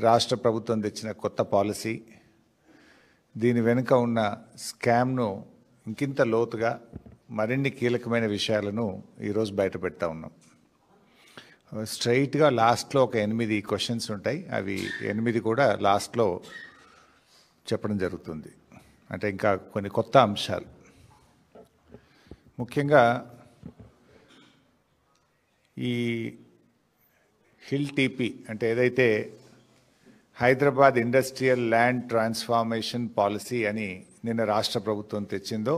రాష్ట్ర ప్రభుత్వం తెచ్చిన కొత్త పాలసీ, దీని వెనుక ఉన్న స్కామ్ను ఇంకింత లోతుగా మరిన్ని కీలకమైన విషయాలను ఈరోజు బయట పెడతా ఉన్నాం. స్ట్రైట్గా లాస్ట్లో ఒక 8 క్వశ్చన్స్ ఉంటాయి. అవి 8 కూడా లాస్ట్లో చెప్పడం జరుగుతుంది. అంటే ఇంకా కొన్ని కొత్త అంశాలు, ముఖ్యంగా ఈ హిల్ టీపీ అంటే ఏదైతే Hyderabad industrial land transformation policy అని నిన్న రాష్ట్ర ప్రభుత్వం తెచ్చిందో,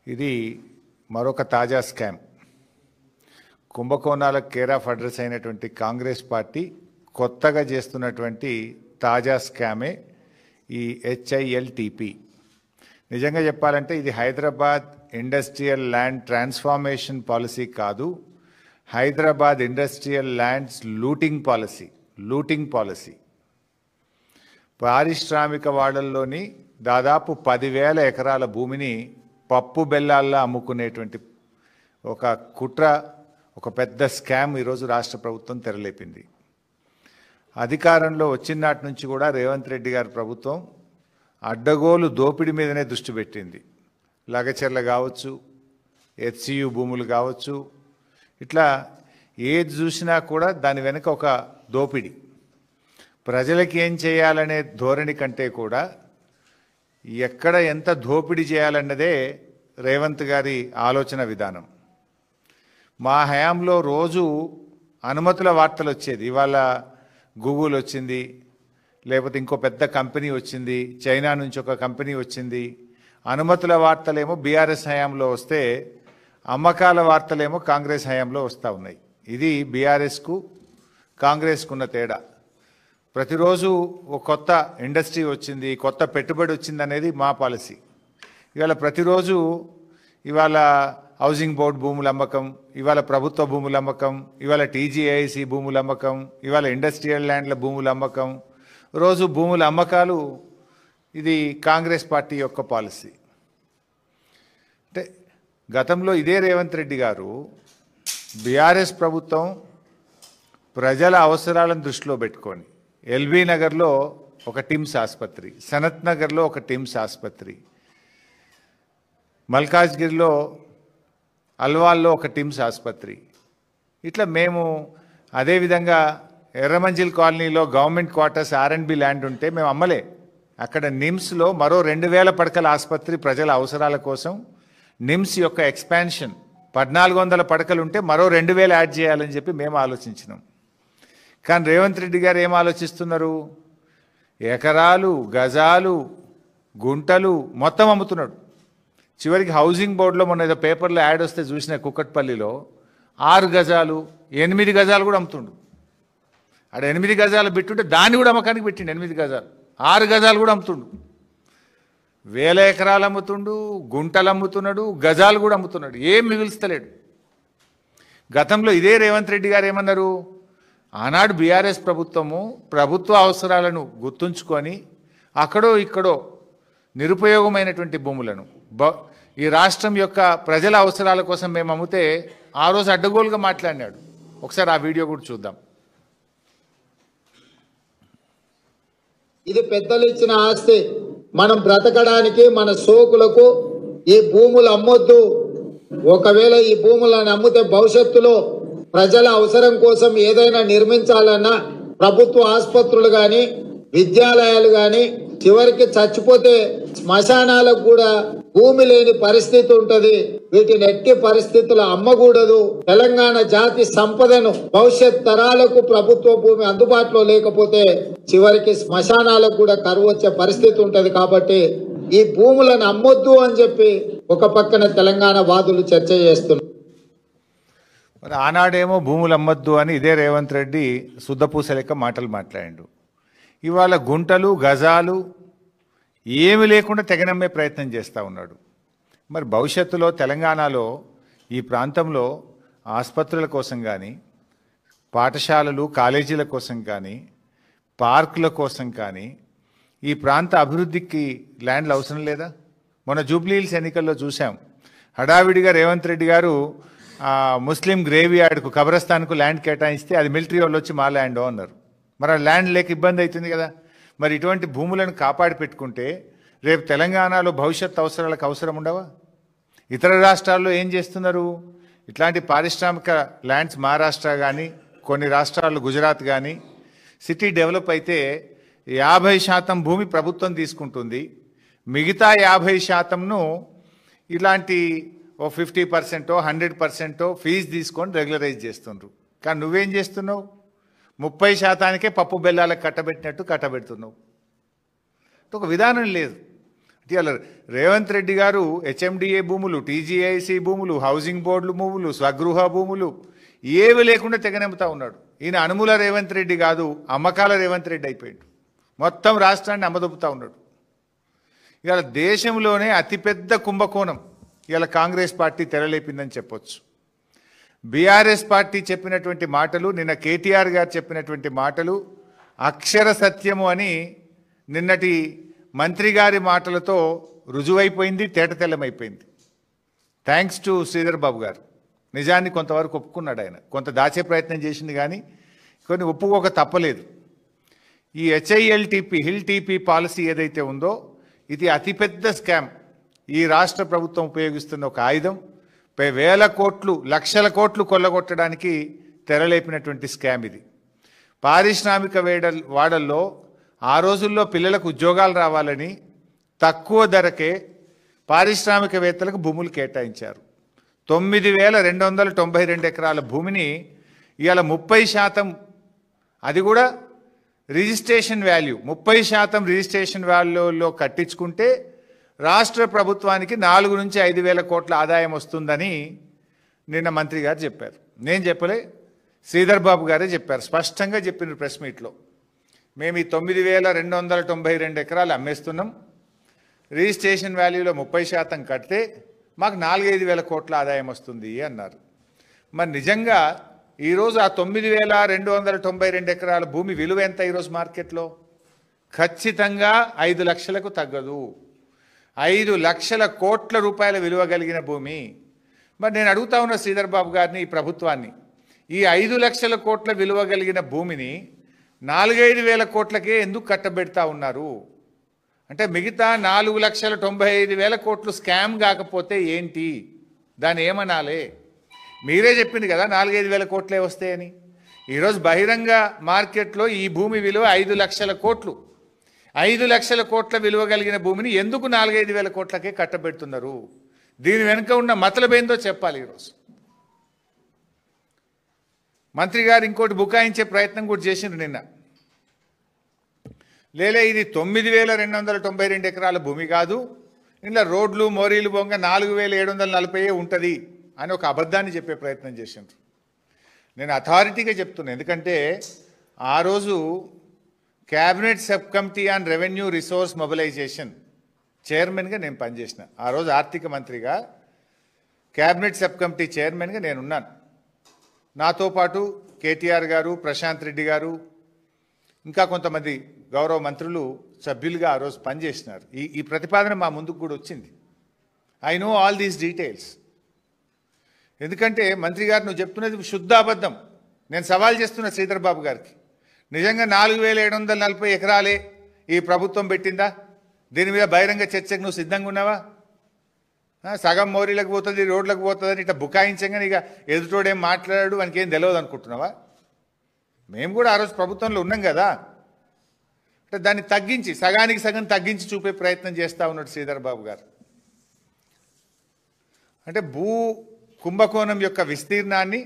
ఇది మరొక తాజా స్కామ్. కుంభకోణాలకు కేర్ ఆఫ్ అడ్రస్ అయినటువంటి కాంగ్రెస్ పార్టీ కొత్తగా చేస్తున్నటువంటి తాజా స్కామే ఈ HILTP. నిజంగా చెప్పాలంటే ఇది Hyderabad industrial land transformation policy కాదు, Hyderabad industrial lands looting policy. పారిశ్రామిక వాడల్లోని దాదాపు 10,000 ఎకరాల భూమిని పప్పు బెల్లాల్లో అమ్ముకునేటువంటి ఒక కుట్ర, ఒక పెద్ద స్కామ్ ఈరోజు రాష్ట్ర ప్రభుత్వం తెరలేపింది. అధికారంలో వచ్చిన నాటి నుంచి కూడా రేవంత్ రెడ్డి గారి ప్రభుత్వం అడ్డగోలు దోపిడీ మీదనే దృష్టి పెట్టింది. లగచెర్ల కావచ్చు, HCU భూములు కావచ్చు, ఇట్లా ఏది చూసినా కూడా దాని వెనుక ఒక దోపిడీ. ప్రజలకి ఏం చేయాలనే ధోరణి కంటే కూడా ఎక్కడ ఎంత దోపిడీ చేయాలన్నదే రేవంత్ గారి ఆలోచన విధానం. మా హయాంలో రోజు అనుమతుల వార్తలు వచ్చేది. ఇవాళ గూగుల్ వచ్చింది, లేకపోతే ఇంకో పెద్ద కంపెనీ వచ్చింది, చైనా నుంచి ఒక కంపెనీ వచ్చింది. అనుమతుల వార్తలేమో బీఆర్ఎస్ హయాంలో వస్తే, అమ్మకాల వార్తలేమో కాంగ్రెస్ హయాంలో వస్తూ ఉన్నాయి. ఇది బీఆర్ఎస్కు కాంగ్రెస్కు ఉన్న తేడా. ప్రతిరోజు ఒక కొత్త ఇండస్ట్రీ వచ్చింది, కొత్త పెట్టుబడి వచ్చింది అనేది మా పాలసీ. ఇవాళ ప్రతిరోజు ఇవాళ హౌసింగ్ బోర్డు భూముల అమ్మకం, ఇవాళ ప్రభుత్వ భూముల అమ్మకం, ఇవాళ TGIC భూముల అమ్మకం, ఇవాళ ఇండస్ట్రియల్ ల్యాండ్ల భూముల అమ్మకం, రోజు భూముల అమ్మకాలు. ఇది కాంగ్రెస్ పార్టీ యొక్క పాలసీ. అంటే గతంలో ఇదే రేవంత్ రెడ్డి గారు, బీఆర్ఎస్ ప్రభుత్వం ప్రజల అవసరాలను దృష్టిలో పెట్టుకొని LB నగర్లో ఒక టిమ్స్ ఆసుపత్రి, సనత్ నగర్లో ఒక టిమ్స్ ఆసుపత్రి, మల్కాజ్గిరిలో అల్వాల్లో ఒక టిమ్స్ ఆసుపత్రి, ఇట్లా మేము అదేవిధంగా ఎర్రమంజిల్ కాలనీలో గవర్నమెంట్ క్వార్టర్స్ R&B ల్యాండ్ ఉంటే మేము అమ్మలే. అక్కడ నిమ్స్లో మరో 2,000 పడకల ఆసుపత్రి ప్రజల అవసరాల కోసం, నిమ్స్ యొక్క ఎక్స్పాన్షన్ 1,400 పడకలు ఉంటే మరో 2,000 యాడ్ చేయాలని చెప్పి మేము ఆలోచించినాం. కానీ రేవంత్ రెడ్డి గారు ఏం ఆలోచిస్తున్నారు? ఎకరాలు, గజాలు, గుంటలు మొత్తం అమ్ముతున్నాడు. చివరికి హౌసింగ్ బోర్డులో మొన్న ఏదో పేపర్లో యాడ్ వస్తే చూసిన, కుక్కట్పల్లిలో 6 గజాలు 8 గజాలు కూడా అమ్ముతుండు. ఆడ 8 గజాలు పెట్టుంటే దాన్ని కూడా అమ్మకానికి పెట్టిండు. 8 గజాలు 6 గజాలు కూడా అమ్ముతుండు. 1,000 ఎకరాలు అమ్ముతుండు, గుంటలు అమ్ముతున్నాడు, గజాలు కూడా అమ్ముతున్నాడు. ఏం మిగులుస్తలేడు. గతంలో ఇదే రేవంత్ రెడ్డి గారు ఏమన్నారు? ఆనాడు బీఆర్ఎస్ ప్రభుత్వము ప్రభుత్వ అవసరాలను గుర్తుంచుకొని అక్కడో ఇక్కడో నిరుపయోగమైనటువంటి భూములను ఈ రాష్ట్రం యొక్క ప్రజల అవసరాల కోసం మేము అమ్మితే ఆ రోజు అడ్డగోలుగా మాట్లాడినాడు. ఒకసారి ఆ వీడియో కూడా చూద్దాం. ఇది పెద్దలు ఇచ్చిన ఆస్తి. మనం బ్రతకడానికి మన సోకులకు ఈ భూములు అమ్మొద్దు. ఒకవేళ ఈ భూములను అమ్మితే భవిష్యత్తులో ప్రజల అవసరం కోసం ఏదైనా నిర్మించాలన్నా ప్రభుత్వ ఆసుపత్రులు కానీ, విద్యాలయాలు కానీ, చివరికి చచ్చిపోతే శ్మశానాలకు కూడా భూమి లేని పరిస్థితి ఉంటది. వీటిని ఎట్టి పరిస్థితుల్లో అమ్మకూడదు. తెలంగాణ జాతి సంపదను భవిష్యత్ తరాలకు ప్రభుత్వ భూమి అందుబాటులో లేకపోతే చివరికి శ్మశానాలకు కూడా కరువు వచ్చే పరిస్థితి ఉంటది. కాబట్టి ఈ భూములను అమ్మొద్దు అని చెప్పి ఒక పక్కన తెలంగాణ వాదులు చర్చ చేస్తున్నారు. మరి ఆనాడేమో భూములు అమ్మొద్దు అని ఇదే రేవంత్ రెడ్డి శుద్ధపూస లెక్క మాటలు మాట్లాడిండు. ఇవాళ గుంటలు, గజాలు ఏమి లేకుండా తెగనమ్మే ప్రయత్నం చేస్తూ ఉన్నాడు. మరి భవిష్యత్తులో తెలంగాణలో ఈ ప్రాంతంలో ఆసుపత్రుల కోసం కానీ, పాఠశాలలు, కాలేజీల కోసం కానీ, పార్కుల కోసం కానీ ఈ ప్రాంత అభివృద్ధికి ల్యాండ్లు అవసరం లేదా? మొన్న జూబ్లీ హిల్స్ ఎన్నికల్లో చూసాం. హడావిడిగా రేవంత్ రెడ్డి గారు ముస్లిం గ్రేవ్ యార్డ్కు, కబ్రస్థాన్కు ల్యాండ్ కేటాయిస్తే అది మిలిటరీ వాళ్ళు వచ్చి మా ల్యాండ్ అన్నారు. మరి ఆ ల్యాండ్ లేక ఇబ్బంది అవుతుంది కదా. మరి ఇటువంటి భూములను కాపాడి పెట్టుకుంటే రేపు తెలంగాణలో భవిష్యత్ అవసరాలకు అవసరం ఉండవా? ఇతర రాష్ట్రాల్లో ఏం చేస్తున్నారు? ఇట్లాంటి పారిశ్రామిక ల్యాండ్స్ మహారాష్ట్ర కానీ కొన్ని రాష్ట్రాలు గుజరాత్ కానీ సిటీ డెవలప్ అయితే 50% భూమి ప్రభుత్వం తీసుకుంటుంది, మిగతా 50%ను ఇలాంటి ఓ 50% 100% ఫీజు తీసుకొని రెగ్యులరైజ్ చేస్తుండ్రు. కానీ నువ్వేం చేస్తున్నావు? 30%కే పప్పు బెల్లాలకు కట్టబెట్టినట్టు కట్టబెడుతున్నావు. ఒక విధానం లేదు. ఇవాళ రేవంత్ రెడ్డి గారు హెచ్ఎండిఏ భూములు, టీజీఐసి భూములు, హౌసింగ్ బోర్డులు భూములు, స్వగృహ భూములు ఏవి లేకుండా తెగనెమ్ముతా ఉన్నాడు. ఈయన అనుముల రేవంత్ రెడ్డి కాదు, అమ్మకాల రేవంత్ రెడ్డి అయిపోయాడు. మొత్తం రాష్ట్రాన్ని అమ్మదొప్పుతా ఉన్నాడు. ఇవాళ దేశంలోనే అతిపెద్ద కుంభకోణం ఇవాళ కాంగ్రెస్ పార్టీ తెరలేపిందని చెప్పొచ్చు. బీఆర్ఎస్ పార్టీ చెప్పినటువంటి మాటలు, నిన్న కేటీఆర్ గారు చెప్పినటువంటి మాటలు అక్షర సత్యము అని నిన్నటి మంత్రి గారి మాటలతో రుజువైపోయింది, తేటతెల్లమైపోయింది. థ్యాంక్స్ టు శ్రీధర్ బాబు గారు. నిజాన్ని కొంతవరకు ఒప్పుకున్నాడు. ఆయన కొంత దాచే ప్రయత్నం చేసింది కానీ కొన్ని ఒప్పుకోక తప్పలేదు. ఈ HILTP హిల్ టీపీ పాలసీ ఏదైతే ఉందో ఇది అతిపెద్ద స్కామ్. ఈ రాష్ట్ర ప్రభుత్వం ఉపయోగిస్తున్న ఒక ఆయుధం. వేల కోట్లు, లక్షల కోట్లు కొల్లగొట్టడానికి తెరలేపినటువంటి స్కామ్ ఇది. పారిశ్రామిక వాడల్లో ఆ రోజుల్లో పిల్లలకు ఉద్యోగాలు రావాలని తక్కువ ధరకే పారిశ్రామికవేత్తలకు భూములు కేటాయించారు. 9,292 ఎకరాల భూమిని ఇవాళ 30%, అది కూడా రిజిస్ట్రేషన్ వాల్యూ 30% రిజిస్ట్రేషన్ వాల్యూలో కట్టించుకుంటే రాష్ట్ర ప్రభుత్వానికి 4 నుంచి 5 వేల కోట్ల ఆదాయం వస్తుందని నిన్న మంత్రి గారు చెప్పారు. నేను చెప్పలే, శ్రీధర్ బాబు గారే చెప్పారు. స్పష్టంగా చెప్పిన ప్రెస్ మీట్లో, మేము ఈ 9,292 ఎకరాలు అమ్మేస్తున్నాం, రిజిస్ట్రేషన్ వాల్యూలో 30% కడితే మాకు 4-5 వేల కోట్ల ఆదాయం వస్తుంది అన్నారు. మరి నిజంగా ఈరోజు ఆ 9,292 ఎకరాల భూమి విలువ ఎంత ఈరోజు మార్కెట్లో? ఖచ్చితంగా 5 లక్షలకు తగ్గదు. 5 లక్షల కోట్ల రూపాయల విలువ కలిగిన భూమి. మరి నేను అడుగుతా ఉన్న శ్రీధర్ బాబు గారిని, ఈ ప్రభుత్వాన్ని, ఈ 5 లక్షల కోట్ల విలువ కలిగిన భూమిని 4-5 వేల కోట్లకే ఎందుకు కట్టబెడతా ఉన్నారు? అంటే మిగతా 4,95,000 కోట్లు స్కామ్ కాకపోతే ఏంటి? దాన్ని ఏమనాలే? మీరే చెప్పింది కదా 4-5 వేల కోట్లే వస్తాయని. ఈరోజు బహిరంగ మార్కెట్లో ఈ భూమి విలువ 5 లక్షల కోట్లు. 5 లక్షల కోట్ల విలువ కలిగిన భూమిని ఎందుకు 4-5 వేల కోట్లకే కట్టబెడుతున్నారు? దీని వెనుక ఉన్న మతలబేందో చెప్పాలి. ఈరోజు మంత్రి గారు ఇంకోటి బుకాయించే ప్రయత్నం కూడా చేసిండ్రు నిన్న. లేలే, ఇది 9,292 ఎకరాల భూమి కాదు, ఇంట్లో రోడ్లు మోరీలు బొంగ 4,740 ఉంటుంది అని ఒక అబద్ధాన్ని చెప్పే ప్రయత్నం చేసిండ్రు. నేను అథారిటీగా చెప్తున్నాను, ఎందుకంటే ఆ రోజు cabinet sub committee on revenue resource mobilisation చైర్మన్గా నేను పనిచేసిన. ఆ రోజు ఆర్థిక మంత్రిగా క్యాబినెట్ సబ్ కమిటీ చైర్మన్గా నేనున్నాను. నాతో పాటు కేటీఆర్ గారు, ప్రశాంత్ రెడ్డి గారు, ఇంకా కొంతమంది గౌరవ మంత్రులు సభ్యులుగా ఆ రోజు పనిచేసినారు. ఈ ప్రతిపాదన మా ముందుకు కూడా వచ్చింది. I know all these details. ఎందుకంటే మంత్రి గారు నువ్వు చెప్తున్నది శుద్ధ అబద్ధం. నేను సవాల్ చేస్తున్న శ్రీధర్ బాబు గారికి, నిజంగా 4,740 ఎకరాలే ఈ ప్రభుత్వం పెట్టిందా? దీని మీద బహిరంగ చర్చకు నువ్వు సిద్ధంగా ఉన్నావా? సగం మోరీలకు పోతుంది, రోడ్లకు పోతుందని ఇట్లా బుకాయించంగా ఇక ఎదుటోడేం మాట్లాడాడు వానికి ఏం తెలియదు అనుకుంటున్నావా? మేము కూడా ఆ రోజు ప్రభుత్వంలో ఉన్నాం కదా. అంటే దాన్ని తగ్గించి, సగానికి సగం తగ్గించి చూపే ప్రయత్నం చేస్తూ ఉన్నాడు శ్రీధర్ బాబు గారు. అంటే భూ కుంభకోణం యొక్క విస్తీర్ణాన్ని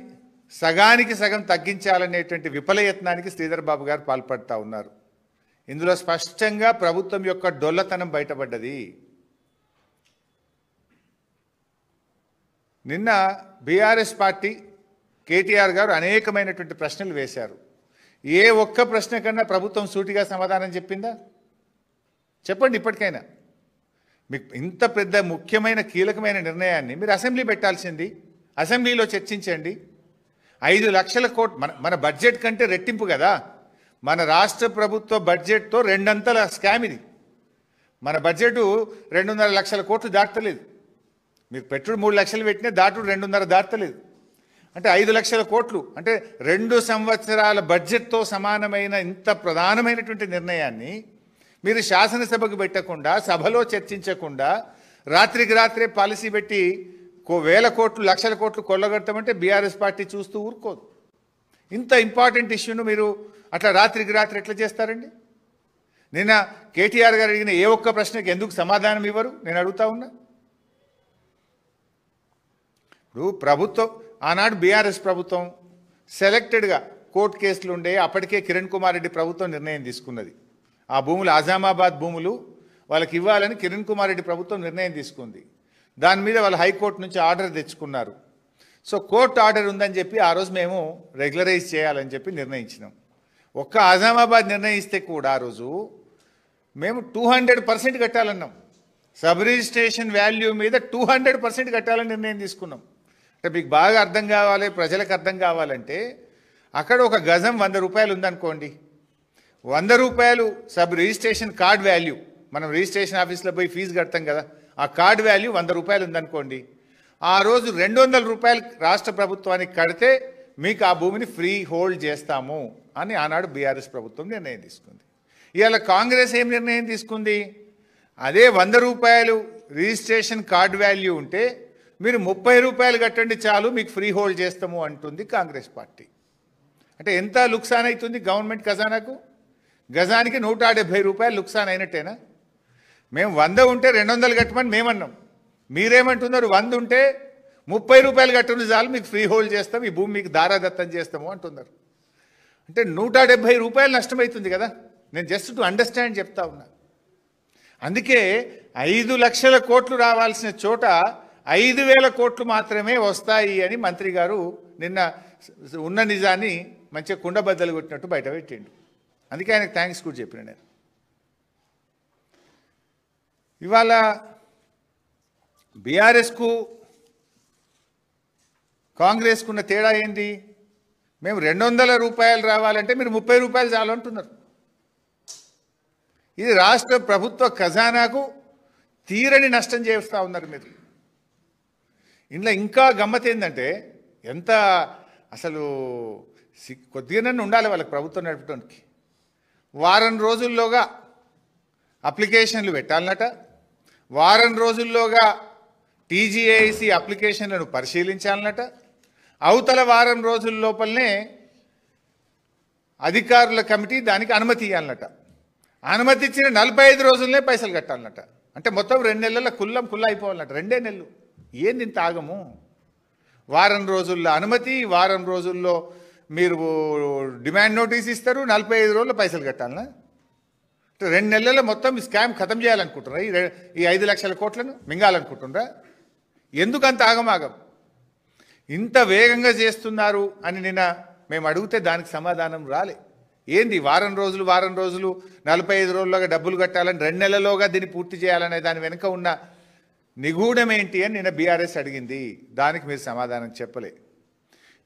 సగానికి సగం తగ్గించాలనేటువంటి విఫలయత్నానికి శ్రీధర్ బాబు గారు పాల్పడుతూ ఉన్నారు. ఇందులో స్పష్టంగా ప్రభుత్వం యొక్క డొల్లతనం బయటపడ్డది. నిన్న బీఆర్ఎస్ పార్టీ కేటీఆర్ గారు అనేకమైనటువంటి ప్రశ్నలు వేశారు. ఏ ఒక్క ప్రశ్న కన్నా ప్రభుత్వం సూటిగా సమాధానం చెప్పిందా? చెప్పండి ఇప్పటికైనా. మీకు ఇంత పెద్ద ముఖ్యమైన కీలకమైన నిర్ణయాన్ని మీరు అసెంబ్లీ పెట్టాల్సింది, అసెంబ్లీలో చర్చించండి. 5 లక్షల కోట్లు మన బడ్జెట్ కంటే రెట్టింపు కదా. మన రాష్ట్ర ప్రభుత్వ బడ్జెట్తో 2 అంతల స్కామ్ ఇది. మన బడ్జెట్ 2.5 లక్షల కోట్లు దాటలేదు. మీరు పెట్టుడు 3 లక్షలు పెట్టినా దాటుడు 2.5 దాటలేదు. అంటే 5 లక్షల కోట్లు అంటే 2 సంవత్సరాల బడ్జెట్తో సమానమైన ఇంత ప్రధానమైనటువంటి నిర్ణయాన్ని మీరు శాసనసభకు పెట్టకుండా, సభలో చర్చించకుండా, రాత్రికి రాత్రే పాలసీ పెట్టి వేల కోట్లు, లక్షల కోట్లు కొల్లగొడతామంటే బీఆర్ఎస్ పార్టీ చూస్తూ ఊరుకోదు. ఇంత ఇంపార్టెంట్ ఇష్యూను మీరు అట్లా రాత్రికి రాత్రి ఎట్లా చేస్తారండి? నిన్న కేటీఆర్ గారు అడిగిన ఏ ఒక్క ప్రశ్నకి ఎందుకు సమాధానం ఇవ్వరు నేను అడుగుతా ఉన్నా. ఇప్పుడు ప్రభుత్వం ఆనాడు బీఆర్ఎస్ ప్రభుత్వం సెలెక్టెడ్గా కోర్టు కేసులు ఉండే అప్పటికే కిరణ్ కుమార్ రెడ్డి ప్రభుత్వం నిర్ణయం తీసుకున్నది. ఆ భూములు ఆజామాబాద్ భూములు వాళ్ళకి ఇవ్వాలని కిరణ్ కుమార్ రెడ్డి ప్రభుత్వం నిర్ణయం తీసుకుంది. దాని మీద వాళ్ళు హైకోర్టు నుంచి ఆర్డర్ తెచ్చుకున్నారు. సో కోర్టు ఆర్డర్ ఉందని చెప్పి ఆ రోజు మేము రెగ్యులరైజ్ చేయాలని చెప్పి నిర్ణయించినాం. ఒక్క ఆజామాబాద్ నిర్ణయిస్తే కూడా ఆ రోజు మేము 200% కట్టాలన్నాం. సబ్ రిజిస్ట్రేషన్ వాల్యూ మీద 200% కట్టాలని నిర్ణయం తీసుకున్నాం. అంటే మీకు బాగా అర్థం కావాలి, ప్రజలకు అర్థం కావాలంటే అక్కడ ఒక గజం 100 రూపాయలు ఉందనుకోండి, 100 రూపాయలు సబ్ రిజిస్ట్రేషన్ కార్డ్ వాల్యూ, మనం రిజిస్ట్రేషన్ ఆఫీస్లో పోయి ఫీజు కడతాం కదా, ఆ కార్డ్ వాల్యూ 100 రూపాయలు ఉందనుకోండి, ఆ రోజు 200 రూపాయలు రాష్ట్ర ప్రభుత్వానికి కడితే మీకు ఆ భూమిని ఫ్రీ హోల్డ్ చేస్తాము అని ఆనాడు బీఆర్ఎస్ ప్రభుత్వం నిర్ణయం తీసుకుంది. ఇవాళ కాంగ్రెస్ ఏం నిర్ణయం తీసుకుంది? అదే 100 రూపాయలు రిజిస్ట్రేషన్ కార్డ్ వాల్యూ ఉంటే మీరు 30 రూపాయలు కట్టండి చాలు మీకు ఫ్రీ హోల్డ్ చేస్తాము అంటుంది కాంగ్రెస్ పార్టీ. అంటే ఎంత లుక్సాన్ అవుతుంది గవర్నమెంట్ ఖజానాకు? గజానికి 170 రూపాయలు లుక్సాన్ అయినట్టేనా? మేము 100 ఉంటే 200 కట్టమని మేమన్నాం. మీరేమంటున్నారు? 100 ఉంటే 30 రూపాయలు కట్టండి చాలు మీకు ఫ్రీ హోల్డ్ చేస్తాం, ఈ భూమి మీకు దారాదత్తం చేస్తాము అంటున్నారు. అంటే 170 రూపాయలు నష్టమవుతుంది కదా. నేను జస్ట్ టు అండర్స్టాండ్ చెప్తా ఉన్నా. అందుకే 5 లక్షల కోట్లు రావాల్సిన చోట 5,000 కోట్లు మాత్రమే వస్తాయి అని మంత్రి గారు నిన్న ఉన్న నిజాన్ని మంచిగా కుండబద్దలు కొట్టినట్టు బయట పెట్టిండు. అందుకే ఆయనకు థ్యాంక్స్ కూడా చెప్పిన నేను. ఇవాళ బీఆర్ఎస్కు కాంగ్రెస్కున్న తేడా ఏంది? మేము 200 రూపాయలు రావాలంటే మీరు 30 రూపాయలు చాలు అంటున్నారు. ఇది రాష్ట్ర ప్రభుత్వ ఖజానాకు తీరని నష్టం చేస్తూ ఉన్నారు మీరు. ఇందులో ఇంకా గమ్మత్ ఏంటంటే ఎంత అసలు కొద్దిగానే ఉండాలి వాళ్ళకి ప్రభుత్వం నడపడానికి. వారం రోజుల్లోగా అప్లికేషన్లు పెట్టాలన్నట, వారం రోజుల్లోగా టీజీఐసి అప్లికేషన్లను పరిశీలించాలన్నట, అవతల వారం రోజుల లోపలనే అధికారుల కమిటీ దానికి అనుమతి ఇవ్వాలన్నట, అనుమతి ఇచ్చిన 45 రోజులనే పైసలు కట్టాలన్నట. అంటే మొత్తం 2 నెలల కుల్ల అయిపోవాలన్నట. 2 నెలలు ఏంది ఇంత ఆగము? వారం రోజుల్లో అనుమతి, వారం రోజుల్లో మీరు డిమాండ్ నోటీస్ ఇస్తారు, 45 రోజుల్లో పైసలు కట్టాలనా? 2 నెలల్లో మొత్తం స్కామ్ ఖతం చేయాలనుకుంటున్నారా? ఈ 5 లక్షల కోట్లను మింగాలనుకుంటున్నారా? ఎందుకు అంత ఆగమాగం? ఇంత వేగంగా చేస్తున్నారు అని నిన్న మేము అడిగితే దానికి సమాధానం రాలే. ఏంది వారం రోజులు 45 రోజుల్లోగా డబ్బులు కట్టాలని, 2 నెలల్లోగా దీన్ని పూర్తి చేయాలనే దాని వెనుక ఉన్న నిగూఢం ఏంటి అని నిన్న బీఆర్ఎస్ అడిగింది. దానికి మీరు సమాధానం చెప్పలే.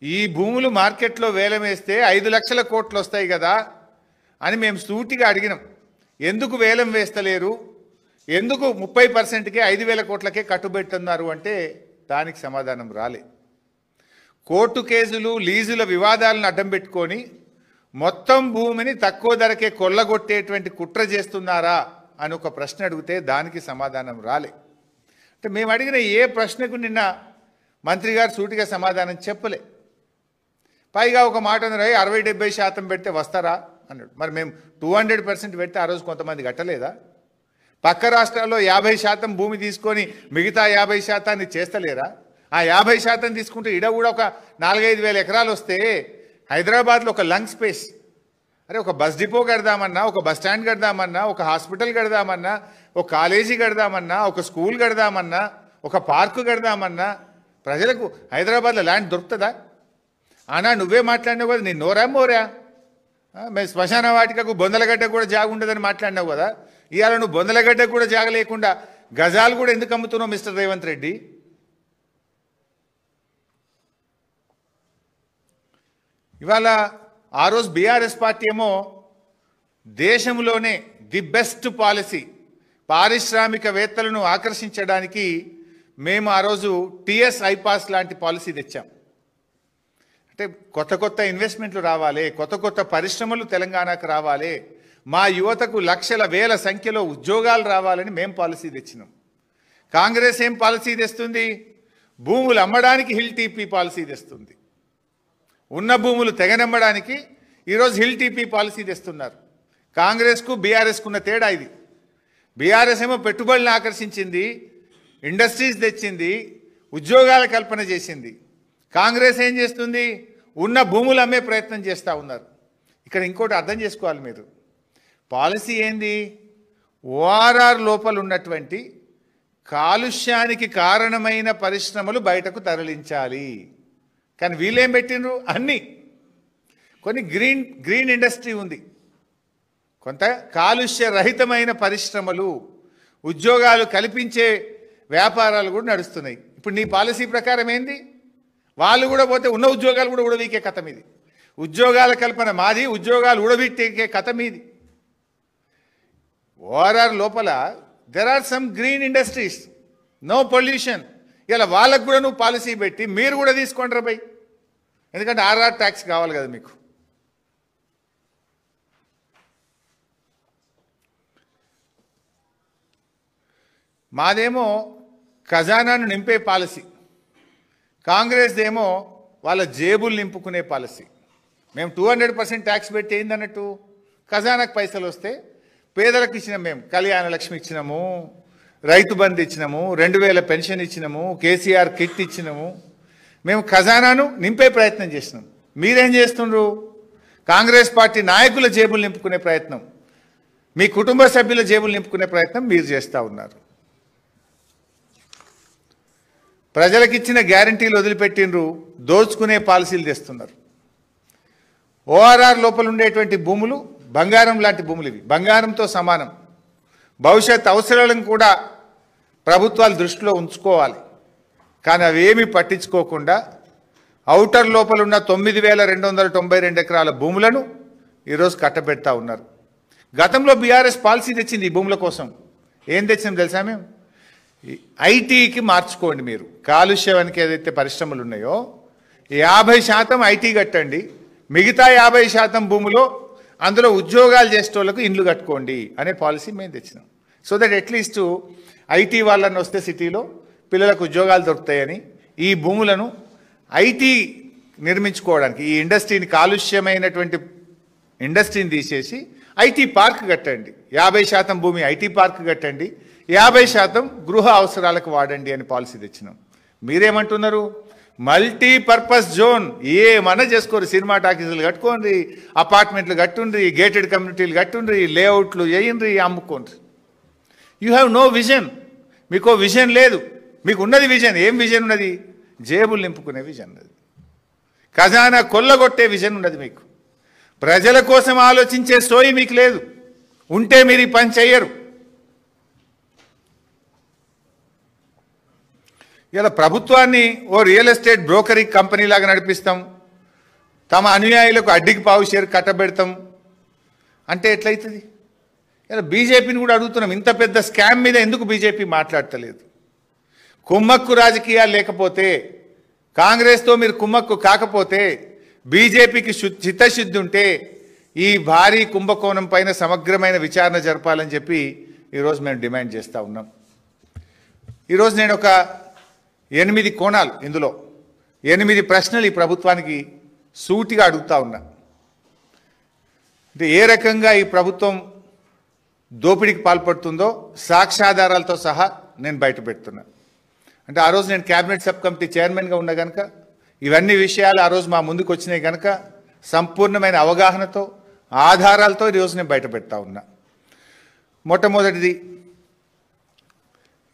ఈ భూములు మార్కెట్లో వేలం వేస్తే 5 లక్షల కోట్లు వస్తాయి కదా అని మేము సూటిగా అడిగినాం. ఎందుకు వేలం వేస్తలేరు, ఎందుకు 30%కే 5,000 కోట్లకే కట్టుబెట్టున్నారు అంటే దానికి సమాధానం రాలే. కోర్టు కేసులు, లీజుల వివాదాలను అడ్డం పెట్టుకొని మొత్తం భూమిని తక్కువ ధరకే కొల్లగొట్టేటువంటి కుట్ర చేస్తున్నారా అని ఒక ప్రశ్న అడిగితే దానికి సమాధానం రాలే. అంటే మేము అడిగిన ఏ ప్రశ్నకు నిన్న మంత్రి గారు సూటిగా సమాధానం చెప్పలే. పైగా ఒక మాట అన్నారు, 60-70% పెడితే వస్తారా అన్నాడు. మరి మేము 200% పెడితే ఆ రోజు కొంతమంది కట్టలేదా? పక్క రాష్ట్రాల్లో 50% భూమి తీసుకొని మిగతా 50% చేస్తలేరా? ఆ 50% తీసుకుంటే ఇడ కూడా ఒక 4-5 వేల ఎకరాలు వస్తే హైదరాబాద్లో ఒక లంగ్ స్పేస్, అరే ఒక బస్ డిపో కడదామన్నా, ఒక బస్ స్టాండ్ కడదామన్నా, ఒక హాస్పిటల్ కడదామన్నా, ఒక కాలేజీ కడదామన్నా, ఒక స్కూల్ కడదామన్నా, ఒక పార్కు కడదామన్నా ప్రజలకు హైదరాబాద్లో ల్యాండ్ దొరుకుతుందా? అన్నా నువ్వే మాట్లాడినావు కదా, నీ నోరా మోరా? మేము శ్మశాన వాటికకు బొందలగడ్డ కూడా జాగ ఉండదని మాట్లాడినావు కదా. ఇవాళ నువ్వు బొందలగడ్డ కూడా జాగ లేకుండా గజాలు కూడా ఎందుకు అమ్ముతున్నావు మిస్టర్ రేవంత్ రెడ్డి? ఇవాళ ఆ రోజు బీఆర్ఎస్ పార్టీ ఏమో దేశంలోనే ది బెస్ట్ పాలసీ, పారిశ్రామికవేత్తలను ఆకర్షించడానికి మేము ఆ రోజు టిఎస్ ఐపాస్ లాంటి పాలసీ తెచ్చాం. అంటే కొత్త కొత్త ఇన్వెస్ట్మెంట్లు రావాలి, కొత్త కొత్త పరిశ్రమలు తెలంగాణకు రావాలి, మా యువతకు లక్షల వేల సంఖ్యలో ఉద్యోగాలు రావాలని మేము పాలసీ తెచ్చినాం. కాంగ్రెస్ ఏం పాలసీ తెస్తుంది? భూములు అమ్మడానికి హిల్ టీపీ పాలసీ తెస్తుంది. ఉన్న భూములు తెగనమ్మడానికి ఈరోజు హిల్ టీపీ పాలసీ తెస్తున్నారు. కాంగ్రెస్కు బీఆర్ఎస్కు ఉన్న తేడా ఇది. బీఆర్ఎస్ ఏమో పెట్టుబడులను ఆకర్షించింది, ఇండస్ట్రీస్ తెచ్చింది, ఉద్యోగాల కల్పన చేసింది. కాంగ్రెస్ ఏం చేస్తుంది? ఉన్న భూములు అమ్మే ప్రయత్నం చేస్తూ ఉన్నారు. ఇక్కడ ఇంకోటి అర్థం చేసుకోవాలి మీరు. పాలసీ ఏంది? ఓఆర్ఆర్ లోపల ఉన్నటువంటి కాలుష్యానికి కారణమైన పరిశ్రమలు బయటకు తరలించాలి. కానీ వీళ్ళేం పెట్టినరు? అన్నీ కొన్ని గ్రీన్ ఇండస్ట్రీ ఉంది, కొంత కాలుష్య రహితమైన పరిశ్రమలు, ఉద్యోగాలు కల్పించే వ్యాపారాలు కూడా నడుస్తున్నాయి. ఇప్పుడు నీ పాలసీ ప్రకారం ఏంది? వాళ్ళు కూడా పోతే ఉన్న ఉద్యోగాలు కూడా ఉడవీకే కథం ఇది. ఉద్యోగాల కల్పన మాది, ఉద్యోగాలు ఉడబెట్టే కథం ఇది. ఓఆర్ఆర్ లోపల there are some green industries, no pollution. ఇలా వాళ్ళకు కూడా నువ్వు పాలసీ పెట్టి మీరు కూడా తీసుకోండి రా బై, ఎందుకంటే ఆర్ఆర్ ట్యాక్స్ కావాలి కదా మీకు. మాదేమో ఖజానాను నింపే పాలసీ, కాంగ్రెస్ ఏమో వాళ్ళ జేబులు నింపుకునే పాలసీ. మేము 200% ట్యాక్స్ పెట్టి ఏందన్నట్టు ఖజానాకు పైసలు వస్తే పేదలకు ఇచ్చినాం. మేము కళ్యాణ లక్ష్మి ఇచ్చినాము, రైతు బంధు ఇచ్చినాము, 2000 పెన్షన్ ఇచ్చినాము, కేసీఆర్ కిట్ ఇచ్చినాము. మేము ఖజానాను నింపే ప్రయత్నం చేసినాం. మీరేం చేస్తుండ్రు? కాంగ్రెస్ పార్టీ నాయకుల జేబులు నింపుకునే ప్రయత్నం, మీ కుటుంబ సభ్యుల జేబులు నింపుకునే ప్రయత్నం మీరు చేస్తూ ఉన్నారు. ప్రజలకు ఇచ్చిన గ్యారంటీలు వదిలిపెట్టినరు, దోచుకునే పాలసీలు తెస్తున్నారు. ఓఆర్ఆర్ లోపల ఉండేటువంటి భూములు బంగారం లాంటి భూములు, ఇవి బంగారంతో సమానం. భవిష్యత్ అవసరాలను కూడా ప్రభుత్వాలు దృష్టిలో ఉంచుకోవాలి. కానీ అవేమీ పట్టించుకోకుండా ఔటర్ లోపల ఉన్న 9292 ఎకరాల భూములను ఈరోజు కట్టబెడతా ఉన్నారు. గతంలో బీఆర్ఎస్ పాలసీ తెచ్చింది ఈ భూముల కోసం. ఏం తెచ్చినాం తెలుసా? మేము ఐటీకి మార్చుకోండి. మీరు కాలుష్యానికి ఏదైతే పరిశ్రమలు ఉన్నాయో 50% ఐటీ కట్టండి, మిగతా 50% భూములో అందులో ఉద్యోగాలు చేసేటోళ్ళకు ఇండ్లు కట్టుకోండి అనే పాలసీ మేము తెచ్చినాం. సో దట్ అట్లీస్ట్ ఐటీ వాళ్ళని వస్తే సిటీలో పిల్లలకు ఉద్యోగాలు దొరుకుతాయని ఈ భూములను ఐటీ నిర్మించుకోవడానికి, ఈ ఇండస్ట్రీని కాలుష్యమైనటువంటి ఇండస్ట్రీని తీసేసి ఐటీ పార్క్ కట్టండి, 50% భూమి ఐటీ పార్క్ కట్టండి, 50% గృహ అవసరాలకు వాడండి అని పాలసీ తెచ్చినాం. మీరేమంటున్నారు? మల్టీపర్పస్ జోన్ ఏమన్నా చేసుకోరు, సినిమా టాకీసులు కట్టుకోండి, అపార్ట్మెంట్లు కట్టుండ్రి, గేటెడ్ కమ్యూనిటీలు కట్టుండ్రి, లేఅవుట్లు వేయండి, అమ్ముకోండి. You have no vision. మీకు విజన్ లేదు. మీకు ఉన్నది విజన్. ఏం విజన్ ఉన్నది? జేబులు నింపుకునే విజన్ ఉన్నది, ఖజానా కొల్లగొట్టే విజన్ ఉన్నది మీకు. ప్రజల కోసం ఆలోచించే సోయి మీకు లేదు. ఉంటే మీరు ఈ పని చెయ్యరు. ఇలా ప్రభుత్వాన్ని ఓ రియల్ ఎస్టేట్ బ్రోకరీ కంపెనీ లాగా నడిపిస్తాం, తమ అనుయాయులకు అడ్డికి పావు షేర్ కట్టబెడతాం అంటే ఎట్లయితుంది? ఇలా బీజేపీని కూడా అడుగుతున్నాం, ఇంత పెద్ద స్కామ్ మీద ఎందుకు బీజేపీ మాట్లాడతలేదు? కుమ్మక్కు రాజకీయాలు లేకపోతే, కాంగ్రెస్తో మీరు కుమ్మక్కు కాకపోతే, బీజేపీకి చిత్తశుద్ధి ఉంటే ఈ భారీ కుంభకోణం పైన సమగ్రమైన విచారణ జరపాలని చెప్పి ఈరోజు మేము డిమాండ్ చేస్తూ ఉన్నాం. ఈరోజు నేను ఒక 8 కోణాలు, ఇందులో 8 ప్రశ్నలు ఈ ప్రభుత్వానికి సూటిగా అడుగుతా ఉన్నా. అంటే ఏ రకంగా ఈ ప్రభుత్వం దోపిడీకి పాల్పడుతుందో సాక్ష్యాధారాలతో సహా నేను బయట పెడుతున్నా. అంటే ఆ రోజు నేను క్యాబినెట్ సబ్ కమిటీ చైర్మన్గా ఉన్నా కనుక ఇవన్నీ విషయాలు ఆ రోజు మా ముందుకు వచ్చినాయి కనుక సంపూర్ణమైన అవగాహనతో ఆధారాలతో ఈరోజు నేను బయట పెడతా ఉన్నా. మొట్టమొదటిది,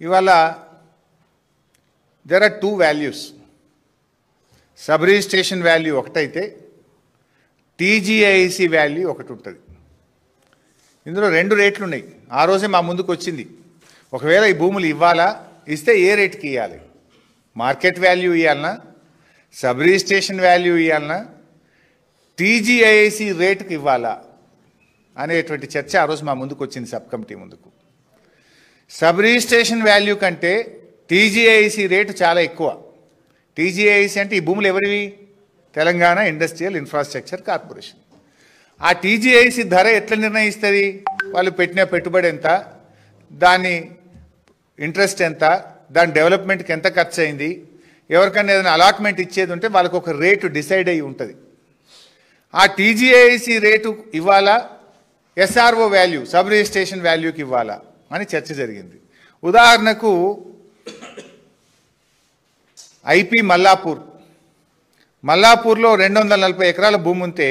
ఇవాళ there are 2 values. Sub registration value ఒకటైతే టీజీఐసి వాల్యూ ఒకటి ఉంటుంది. ఇందులో 2 రేట్లు ఉన్నాయి. ఆ రోజే మా ముందుకు వచ్చింది, ఒకవేళ ఈ భూములు ఇవ్వాలా, ఇస్తే ఏ రేటుకి ఇవ్వాలి, మార్కెట్ వాల్యూ ఇవ్వాలన్నా, సబ్ రిజిస్ట్రేషన్ వాల్యూ ఇవ్వాలన్నా, టీజీఐసి రేటుకి ఇవ్వాలా అనేటువంటి చర్చ ఆ రోజు మా ముందుకు వచ్చింది సబ్ కమిటీ ముందుకు. సబ్ రిజిస్ట్రేషన్ వాల్యూ కంటే టీజీఐసి రేటు చాలా ఎక్కువ. టీజీఐసి అంటే ఈ భూములు ఎవరివి? Telangana industrial infrastructure corporation. ఆ టీజీఐసి ధర ఎట్లా నిర్ణయిస్తుంది? వాళ్ళు పెట్టిన పెట్టుబడి ఎంత, దాని ఇంట్రెస్ట్ ఎంత, దాని డెవలప్మెంట్కి ఎంత ఖర్చు అయింది, ఎవరికైనా ఏదైనా అలాట్మెంట్ ఇచ్చేది ఉంటే వాళ్ళకు ఒక రేటు డిసైడ్ అయ్యి ఉంటుంది. ఆ టీజీఐసి రేటు ఇవ్వాలా, ఎస్ఆర్ఓ వాల్యూ సబ్ రిజిస్ట్రేషన్ వాల్యూకి ఇవ్వాలా అని చర్చ జరిగింది. ఉదాహరణకు ఐపీ మల్లాపూర్లో 240 ఎకరాల భూమి ఉంటే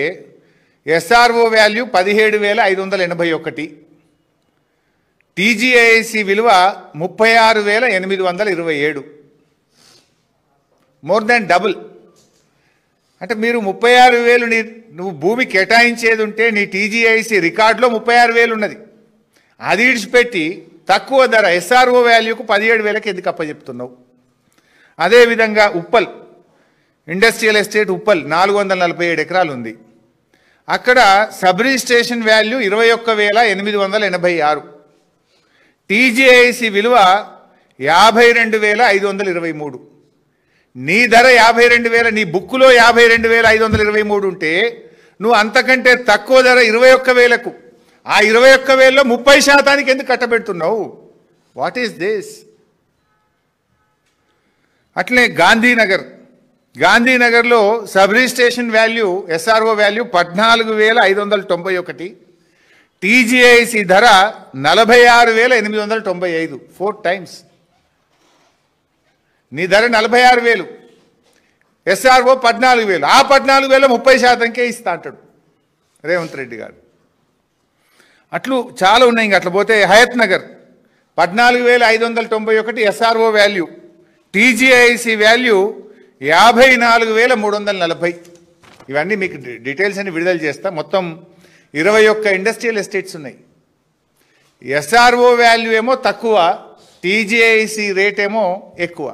ఎస్ఆర్ఓ వాల్యూ 17,581, టీజీఐసి విలువ 36,827, మోర్ దాన్ డబుల్. అంటే మీరు 36,000 నువ్వు భూమి కేటాయించేది ఉంటే నీ టీజీఐసి రికార్డులో 36,000 ఉన్నది. అది ఇడిచిపెట్టి తక్కువ ధర ఎస్ఆర్ఓ వాల్యూకు 17,000కి ఎందుకు అప్పచెప్తున్నావు? అదేవిధంగా ఉప్పల్ ఇండస్ట్రియల్ ఎస్టేట్ ఉప్పల్ 447 ఎకరాలు ఉంది. అక్కడ సబ్ రిజిస్ట్రేషన్ వాల్యూ 21,886, టీజీఐసి విలువ 52,523. నీ ధర 52,000, నీ బుక్కులో 52,523 ఉంటే నువ్వు అంతకంటే తక్కువ ధర 21,000కు, ఆ 21,000లో 30% ఎందుకు కట్టబెడుతున్నావు? What is this? అట్లే గాంధీనగర్లో sub registration value SRO value 14,591, TGIC ధర 46,895, 4 టైమ్స్. నీ ధర 46,000, ఎస్ఆర్ఓ 14,000, ఆ 14,000 30%కే ఇస్తా అంటాడు రేవంత్ రెడ్డి గారు. అట్లు చాలా ఉన్నాయి. ఇంక అట్లా పోతే Hayathnagar 14,591 SRO value, TGIC value 54,340. ఇవన్నీ మీకు డీటెయిల్స్ అన్ని విడుదల చేస్తా. మొత్తం 21 ఇండస్ట్రియల్ ఎస్టేట్స్ ఉన్నాయి. ఎస్ఆర్ఓ వాల్యూ ఏమో తక్కువ, టీజీఐసి రేట్ ఏమో ఎక్కువ.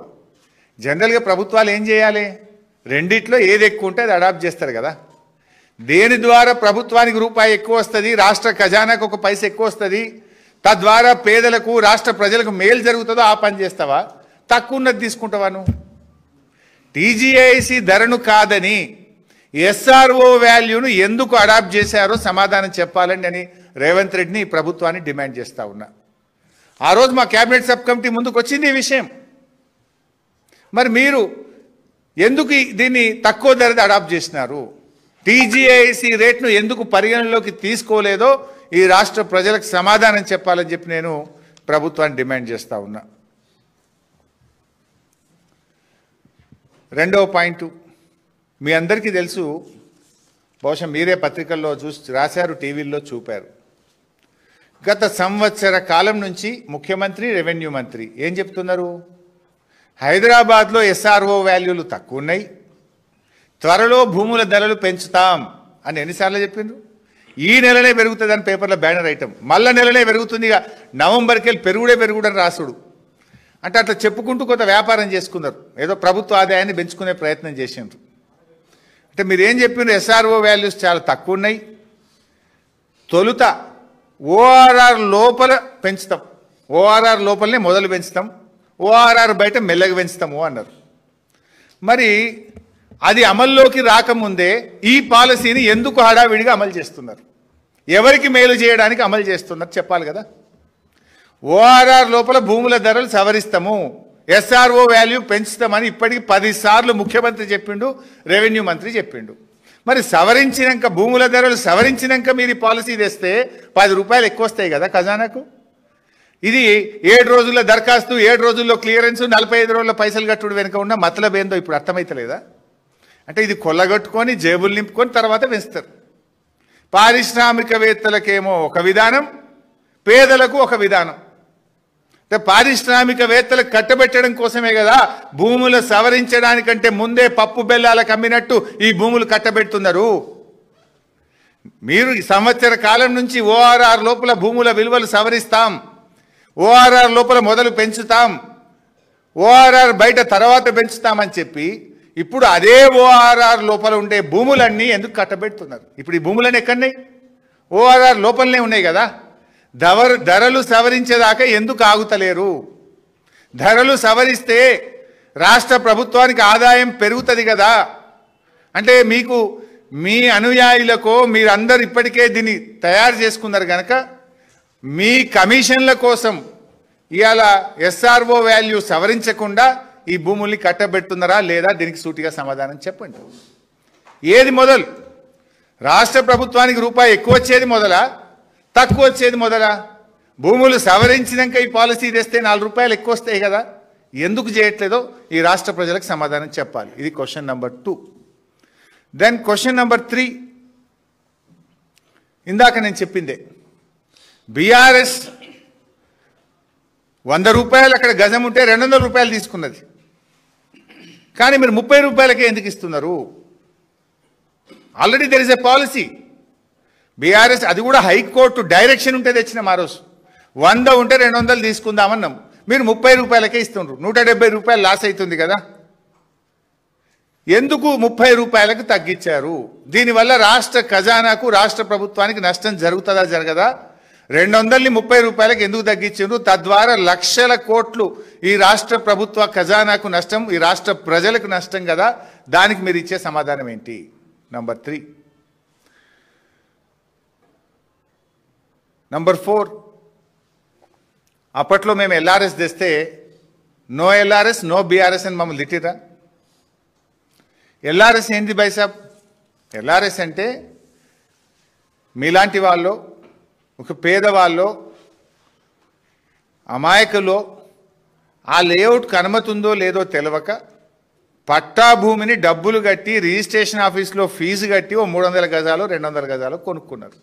జనరల్గా ప్రభుత్వాలు ఏం చేయాలి? రెండిట్లో ఏది ఎక్కువ ఉంటే అది అడాప్ట్ చేస్తారు కదా. దేని ద్వారా ప్రభుత్వానికి రూపాయి ఎక్కువ వస్తుంది, రాష్ట్ర ఖజానాకు ఒక పైస ఎక్కువ వస్తుంది, తద్వారా పేదలకు రాష్ట్ర ప్రజలకు మేలు జరుగుతుందో ఆ పని చేస్తావా? తక్కువ ఉన్నది తీసుకుంటావా నువ్వు? టీజీఐసి ధరను కాదని ఎస్ఆర్ఓ వాల్యూను ఎందుకు అడాప్ట్ చేశారో సమాధానం చెప్పాలని అని రేవంత్ రెడ్డిని ప్రభుత్వాన్ని డిమాండ్ చేస్తా ఉన్నా. ఆ రోజు మా కేబినెట్ సబ్ కమిటీ ముందుకు వచ్చింది ఈ విషయం. మరి మీరు ఎందుకు దీన్ని తక్కువ ధరది అడాప్ట్ చేసినారు? టీజీఐసి రేట్ను ఎందుకు పరిగణనలోకి తీసుకోలేదో ఈ రాష్ట్ర ప్రజలకు సమాధానం చెప్పాలని చెప్పి నేను ప్రభుత్వాన్ని డిమాండ్ చేస్తా ఉన్నా. రెండవ పాయింట్ మీ అందరికీ తెలుసు, బహుశా మీరే పత్రికల్లో చూసి రాశారు, టీవీల్లో చూపారు. గత సంవత్సర కాలం నుంచి ముఖ్యమంత్రి, రెవెన్యూ మంత్రి ఏం చెప్తున్నారు? హైదరాబాద్లో ఎస్ఆర్ఓ వాల్యూలు తక్కువ ఉన్నాయి, త్వరలో భూముల ధరలు పెంచుతాం అని ఎన్నిసార్లు చెప్పిండ్రు? ఈ నెలనే పెరుగుతుందని పేపర్లో బ్యానర్ ఐటమ్, మళ్ళా నెలనే పెరుగుతుంది, ఇక నవంబర్కి వెళ్ళి పెరుగుడని రాసుడు. అంటే అట్లా చెప్పుకుంటూ కొంత వ్యాపారం చేసుకున్నారు, ఏదో ప్రభుత్వ ఆదాయాన్ని పెంచుకునే ప్రయత్నం చేసిండ్రు. అంటే మీరు ఏం చెప్పినారు? ఎస్ఆర్ఓ వాల్యూస్ చాలా తక్కువ ఉన్నాయి, తొలుత ఓఆర్ఆర్ లోపల పెంచుతాం, ఓఆర్ఆర్ లోపలనే మొదలు పెంచుతాం, ఓఆర్ఆర్ బయట మెల్లగా పెంచుతాము అన్నారు. మరి అది అమల్లోకి రాకముందే ఈ పాలసీని ఎందుకు హడావిడిగా అమలు చేస్తున్నారు? ఎవరికి మేలు చేయడానికి అమలు చేస్తున్నారు చెప్పాలి కదా. ఓఆర్ఆర్ లోపల భూముల ధరలు సవరిస్తాము, ఎస్ఆర్ఓ వాల్యూ పెంచుతామని ఇప్పటికి 10 సార్లు ముఖ్యమంత్రి చెప్పిండు, రెవెన్యూ మంత్రి చెప్పిండు. మరి సవరించినాక, భూముల ధరలు సవరించినాక మీరు ఈ పాలసీ తెస్తే 10 రూపాయలు ఎక్కువ వస్తాయి కదా ఖజానాకు. ఇది 7 రోజుల దరఖాస్తు, 7 రోజుల్లో క్లియరెన్స్, 45 రోజుల పైసలు కట్టుడు వెనుక ఉన్న మతలబ్ ఏందో ఇప్పుడు అర్థమైతలేదా? అంటే ఇది కొల్లగొట్టుకొని జేబులు నింపుకొని తర్వాత పెంచుతారు. పారిశ్రామికవేత్తలకేమో ఒక విధానం, పేదలకు ఒక విధానం. అంటే పారిశ్రామికవేత్తలకు కట్టబెట్టడం కోసమే కదా భూములు సవరించడానికంటే ముందే పప్పు బెల్లాలకు అమ్మినట్టు ఈ భూములు కట్టబెడుతున్నారు. మీరు ఈ సంవత్సర కాలం నుంచి ఓఆర్ఆర్ లోపల భూముల విలువలు సవరిస్తాం, ఓఆర్ఆర్ లోపల మొదలు పెంచుతాం, ఓఆర్ఆర్ బయట తర్వాత పెంచుతామని చెప్పి ఇప్పుడు అదే ఓఆర్ఆర్ లోపల ఉండే భూములన్నీ ఎందుకు కట్టబెడుతున్నారు? ఇప్పుడు ఈ భూములన్నీ ఎక్కడున్నాయి? ఓఆర్ఆర్ లోపలనే ఉన్నాయి కదా. ధరలు సవరించేదాకా ఎందుకు ఆగుతలేరు? ధరలు సవరిస్తే రాష్ట్ర ప్రభుత్వానికి ఆదాయం పెరుగుతుంది కదా అంటే మీకు మీ అనుయాయులకో మీరందరూ ఇప్పటికే దీన్ని తయారు చేసుకున్నారు కనుక మీ కమిషన్ల కోసం ఇవాళ ఎస్ఆర్ఓ వాల్యూ సవరించకుండా ఈ భూముల్ని కట్టబెడుతున్నారా లేదా? దీనికి సూటిగా సమాధానం చెప్పండి. ఏది మొదలు? రాష్ట్ర ప్రభుత్వానికి రూపాయి ఎక్కువ వచ్చేది మొదలా, తక్కువ వచ్చేది మొదలా? భూములు సవరించినాక ఈ పాలసీ తెస్తే 4 రూపాయలు ఎక్కువ వస్తాయి కదా, ఎందుకు చేయట్లేదో ఈ రాష్ట్ర ప్రజలకు సమాధానం చెప్పాలి. ఇది question number 2. Then question number 3, ఇందాక నేను చెప్పిందే, బీఆర్ఎస్ 100 రూపాయలు అక్కడ గజం ఉంటే 200 రూపాయలు తీసుకున్నది, కానీ మీరు 30 రూపాయలకే ఎందుకు ఇస్తున్నారు? Already there is a policy. BRS అది కూడా హైకోర్టు డైరెక్షన్ ఉంటే తెచ్చినాం. ఆ రోజు 100 ఉంటే 200 తీసుకుందామన్నాం, మీరు 30 రూపాయలకే ఇస్తున్నారు. 170 రూపాయలు లాస్ అవుతుంది కదా, ఎందుకు 30 రూపాయలకు తగ్గించారు? దీనివల్ల రాష్ట్ర ఖజానాకు రాష్ట్ర ప్రభుత్వానికి నష్టం జరుగుతుందా జరగదా? 200ని 30 రూపాయలకు ఎందుకు తగ్గించారు? తద్వారా లక్షల కోట్లు ఈ రాష్ట్ర ప్రభుత్వ ఖజానాకు నష్టం, ఈ రాష్ట్ర ప్రజలకు నష్టం కదా. దానికి మీరు ఇచ్చే సమాధానం ఏంటి? నంబర్ 3. నంబర్ 4, అప్పట్లో మేము ఎల్ఆర్ఎస్ తెస్తే నో ఎల్ఆర్ఎస్ నో బీఆర్ఎస్ అని మమ్మల్ని తిట్టిరా. ఎల్ఆర్ఎస్ ఏంది బైసాబ్? ఎల్ఆర్ఎస్ అంటే మీలాంటి వాళ్ళు, ఒక పేదవాళ్ళు, అమాయకులో ఆ లేఅవుట్కి అనుమతి ఉందో లేదో తెలియక పట్టా భూమిని డబ్బులు కట్టి రిజిస్ట్రేషన్ ఆఫీస్లో ఫీజు కట్టి ఓ 300 గజాలు 200 గజాలు కొనుక్కున్నారు.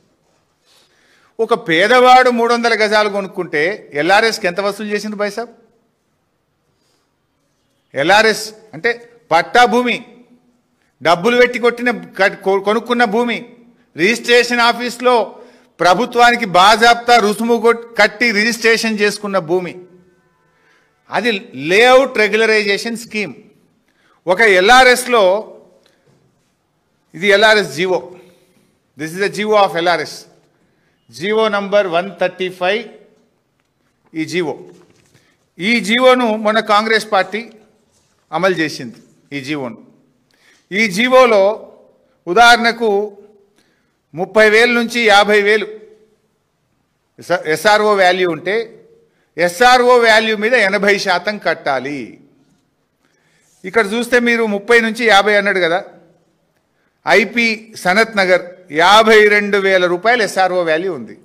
ఒక పేదవాడు 300 గజాలు కొనుక్కుంటే ఎల్ఆర్ఎస్కి ఎంత వసూలు చేసింది బైసాబ్? ఎల్ఆర్ఎస్ అంటే పట్టా భూమి, డబ్బులు పెట్టి కొనుక్కున్న భూమి, రిజిస్ట్రేషన్ ఆఫీస్లో ప్రభుత్వానికి బాజాప్తా రుసుము కట్టి రిజిస్ట్రేషన్ చేసుకున్న భూమి, అది లేఅవుట్ రెగ్యులరైజేషన్ స్కీమ్. ఒక ఎల్ఆర్ఎస్లో, ఇది LRS GO, this is the GO of LRS, GO number 135. ఈ జీవోను మొన్న కాంగ్రెస్ పార్టీ అమలు చేసింది. ఈ జీవోలో ఉదాహరణకు 30,000 నుంచి 50,000 ఎస్ఆర్ఓ వాల్యూ ఉంటే ఎస్ఆర్ఓ వాల్యూ మీద 80% కట్టాలి. ఇక్కడ చూస్తే మీరు 30 నుంచి 50 అన్నాడు కదా, ఐపీ సనత్ నగర్ 52,000 రూపాయలు ఎస్ఆర్ఓ వాల్యూ ఉంది.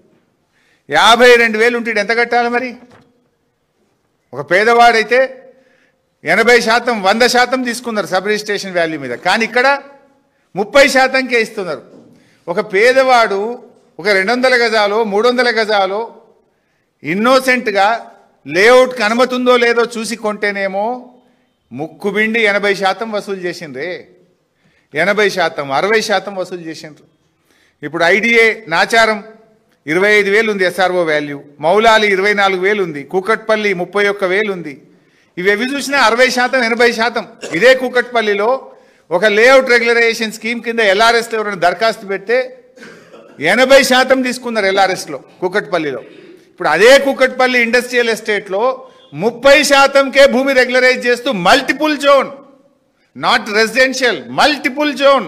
52,000 ఉంటే ఎంత కట్టాలి మరి? ఒక పేదవాడైతే 80%, 100% తీసుకున్నారు సబ్ రిజిస్ట్రేషన్ వాల్యూ మీద, కానీ ఇక్కడ 30%కే ఇస్తున్నారు. ఒక పేదవాడు ఒక 200 గజాలో 300 గజాలో ఇన్నోసెంట్గా లేఅవుట్కి అనుమతి ఉందో లేదో చూసి కొంటేనేమో ముక్కుబిండి 80% వసూలు చేసిండ్రే. 80%, 60% వసూలు చేసిండ్రు. ఇప్పుడు ఐడిఏ నాచారం 25,000 ఉంది ఎస్ఆర్ఓ వాల్యూ, మౌలాలి 24,000 ఉంది, కూకట్పల్లి 31,000 ఉంది. ఇవి చూసినా 60%, 80%. ఇదే కూకట్పల్లిలో ఒక లేఅవుట్ రెగ్యులరైజేషన్ స్కీమ్ కింద ఎల్ఆర్ఎస్లో ఎవరైనా దరఖాస్తు పెడితే 80% తీసుకున్నారు ఎల్ఆర్ఎస్లో కూకట్పల్లిలో. ఇప్పుడు అదే కూకట్పల్లి ఇండస్ట్రియల్ ఎస్టేట్లో 30%కే భూమి రెగ్యులరైజ్ చేస్తూ multiple zone, not residential, multiple zone.